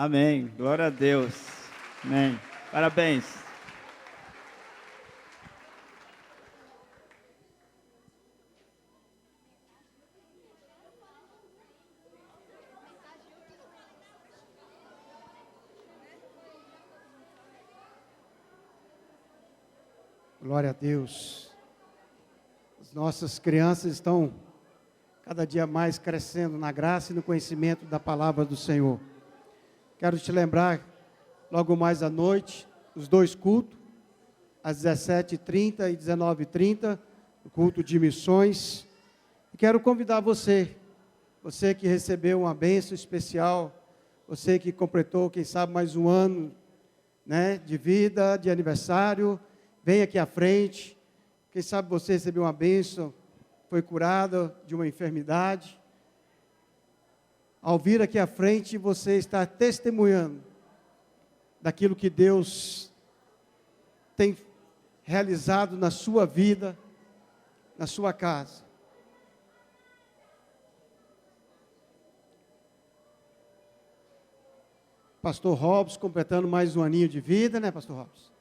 Amém. Glória a Deus. Amém. Parabéns. Glória a Deus. As nossas crianças estão cada dia mais crescendo na graça e no conhecimento da palavra do Senhor. Quero te lembrar, logo mais à noite, os 2 cultos, às 17h30 e 19h30, o culto de missões. E quero convidar você que recebeu uma bênção especial, você que completou, quem sabe, mais um ano, de vida, de aniversário, vem aqui à frente. Quem sabe você recebeu uma bênção, foi curada de uma enfermidade. Ao vir aqui à frente, você está testemunhando daquilo que Deus tem realizado na sua vida, na sua casa. Pastor Robson completando mais um aninho de vida, né, Pastor Robson?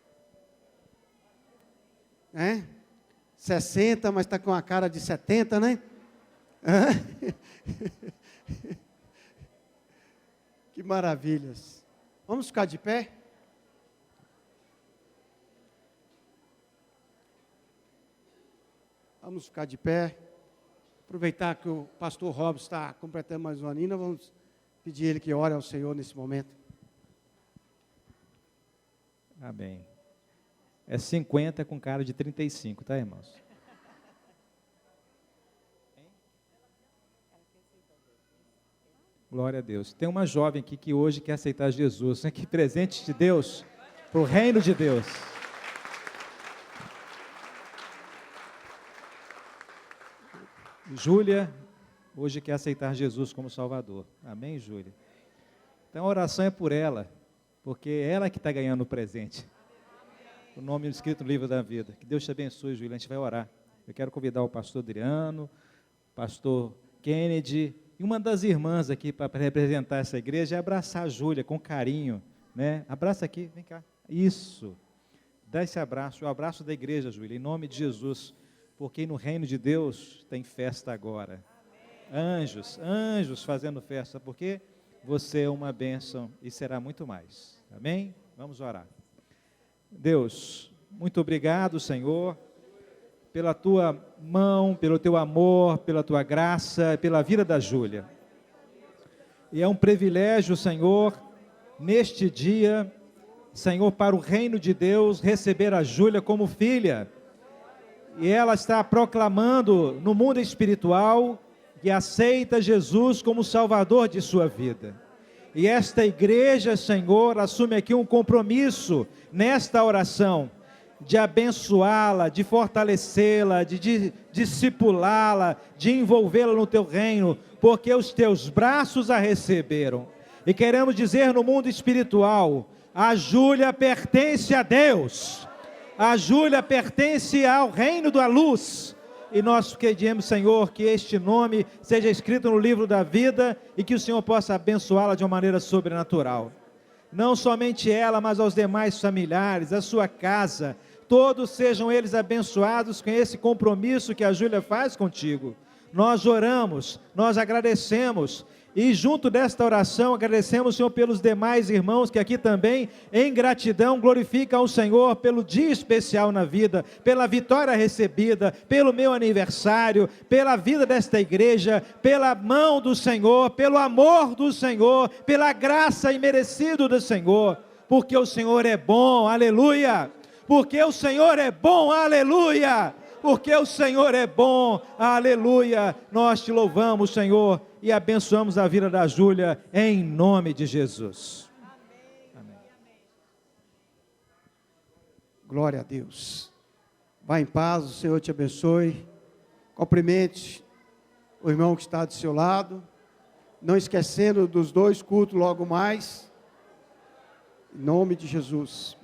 60, mas está com a cara de 70, né? Que maravilhas. Vamos ficar de pé? Vamos ficar de pé. Aproveitar que o pastor Robson está completando mais um aninho, nós vamos pedir ele que ore ao Senhor nesse momento. Amém. É 50 com cara de 35, tá, irmãos? Glória a Deus. Tem uma jovem aqui que hoje quer aceitar Jesus. Que presente de Deus para o reino de Deus. Júlia, hoje quer aceitar Jesus como Salvador. Amém, Júlia? Então a oração é por ela, porque é ela que está ganhando o presente. O nome escrito no livro da vida. Que Deus te abençoe, Júlia. A gente vai orar. Eu quero convidar o pastor Adriano, o pastor Kennedy e uma das irmãs aqui para representar essa igreja e abraçar a Júlia com carinho, né? Abraça aqui, vem cá. Isso. Dá esse abraço, o abraço da igreja, Júlia, em nome de Jesus. Porque no reino de Deus tem festa agora. Anjos, anjos fazendo festa, porque você é uma bênção e será muito mais. Amém? Vamos orar. Deus, muito obrigado, Senhor, pela tua mão, pelo teu amor, pela tua graça, pela vida da Júlia. E é um privilégio, Senhor, neste dia, Senhor, para o reino de Deus, receber a Júlia como filha. E ela está proclamando no mundo espiritual que aceita Jesus como Salvador de sua vida. E esta igreja, Senhor, assume aqui um compromisso nesta oração, de abençoá-la, de fortalecê-la, de discipulá-la, de envolvê-la no teu reino, porque os teus braços a receberam. E queremos dizer no mundo espiritual, a Júlia pertence a Deus. A Júlia pertence ao reino da luz, e nós pedimos, Senhor, que este nome seja escrito no livro da vida, e que o Senhor possa abençoá-la de uma maneira sobrenatural, não somente ela, mas aos demais familiares, a sua casa, todos sejam eles abençoados com esse compromisso que a Júlia faz contigo. Nós oramos, nós agradecemos, e junto desta oração, agradecemos, Senhor, pelos demais irmãos que aqui também, em gratidão, glorificam o Senhor pelo dia especial na vida, pela vitória recebida, pelo meu aniversário, pela vida desta igreja, pela mão do Senhor, pelo amor do Senhor, pela graça imerecida do Senhor, porque o Senhor é bom, aleluia, porque o Senhor é bom, aleluia, porque o Senhor é bom, aleluia. Nós te louvamos, Senhor, e abençoamos a vida da Júlia, em nome de Jesus. Amém. Glória a Deus. Vá em paz, o Senhor te abençoe. Cumprimente o irmão que está do seu lado, não esquecendo dos 2 cultos logo mais, em nome de Jesus.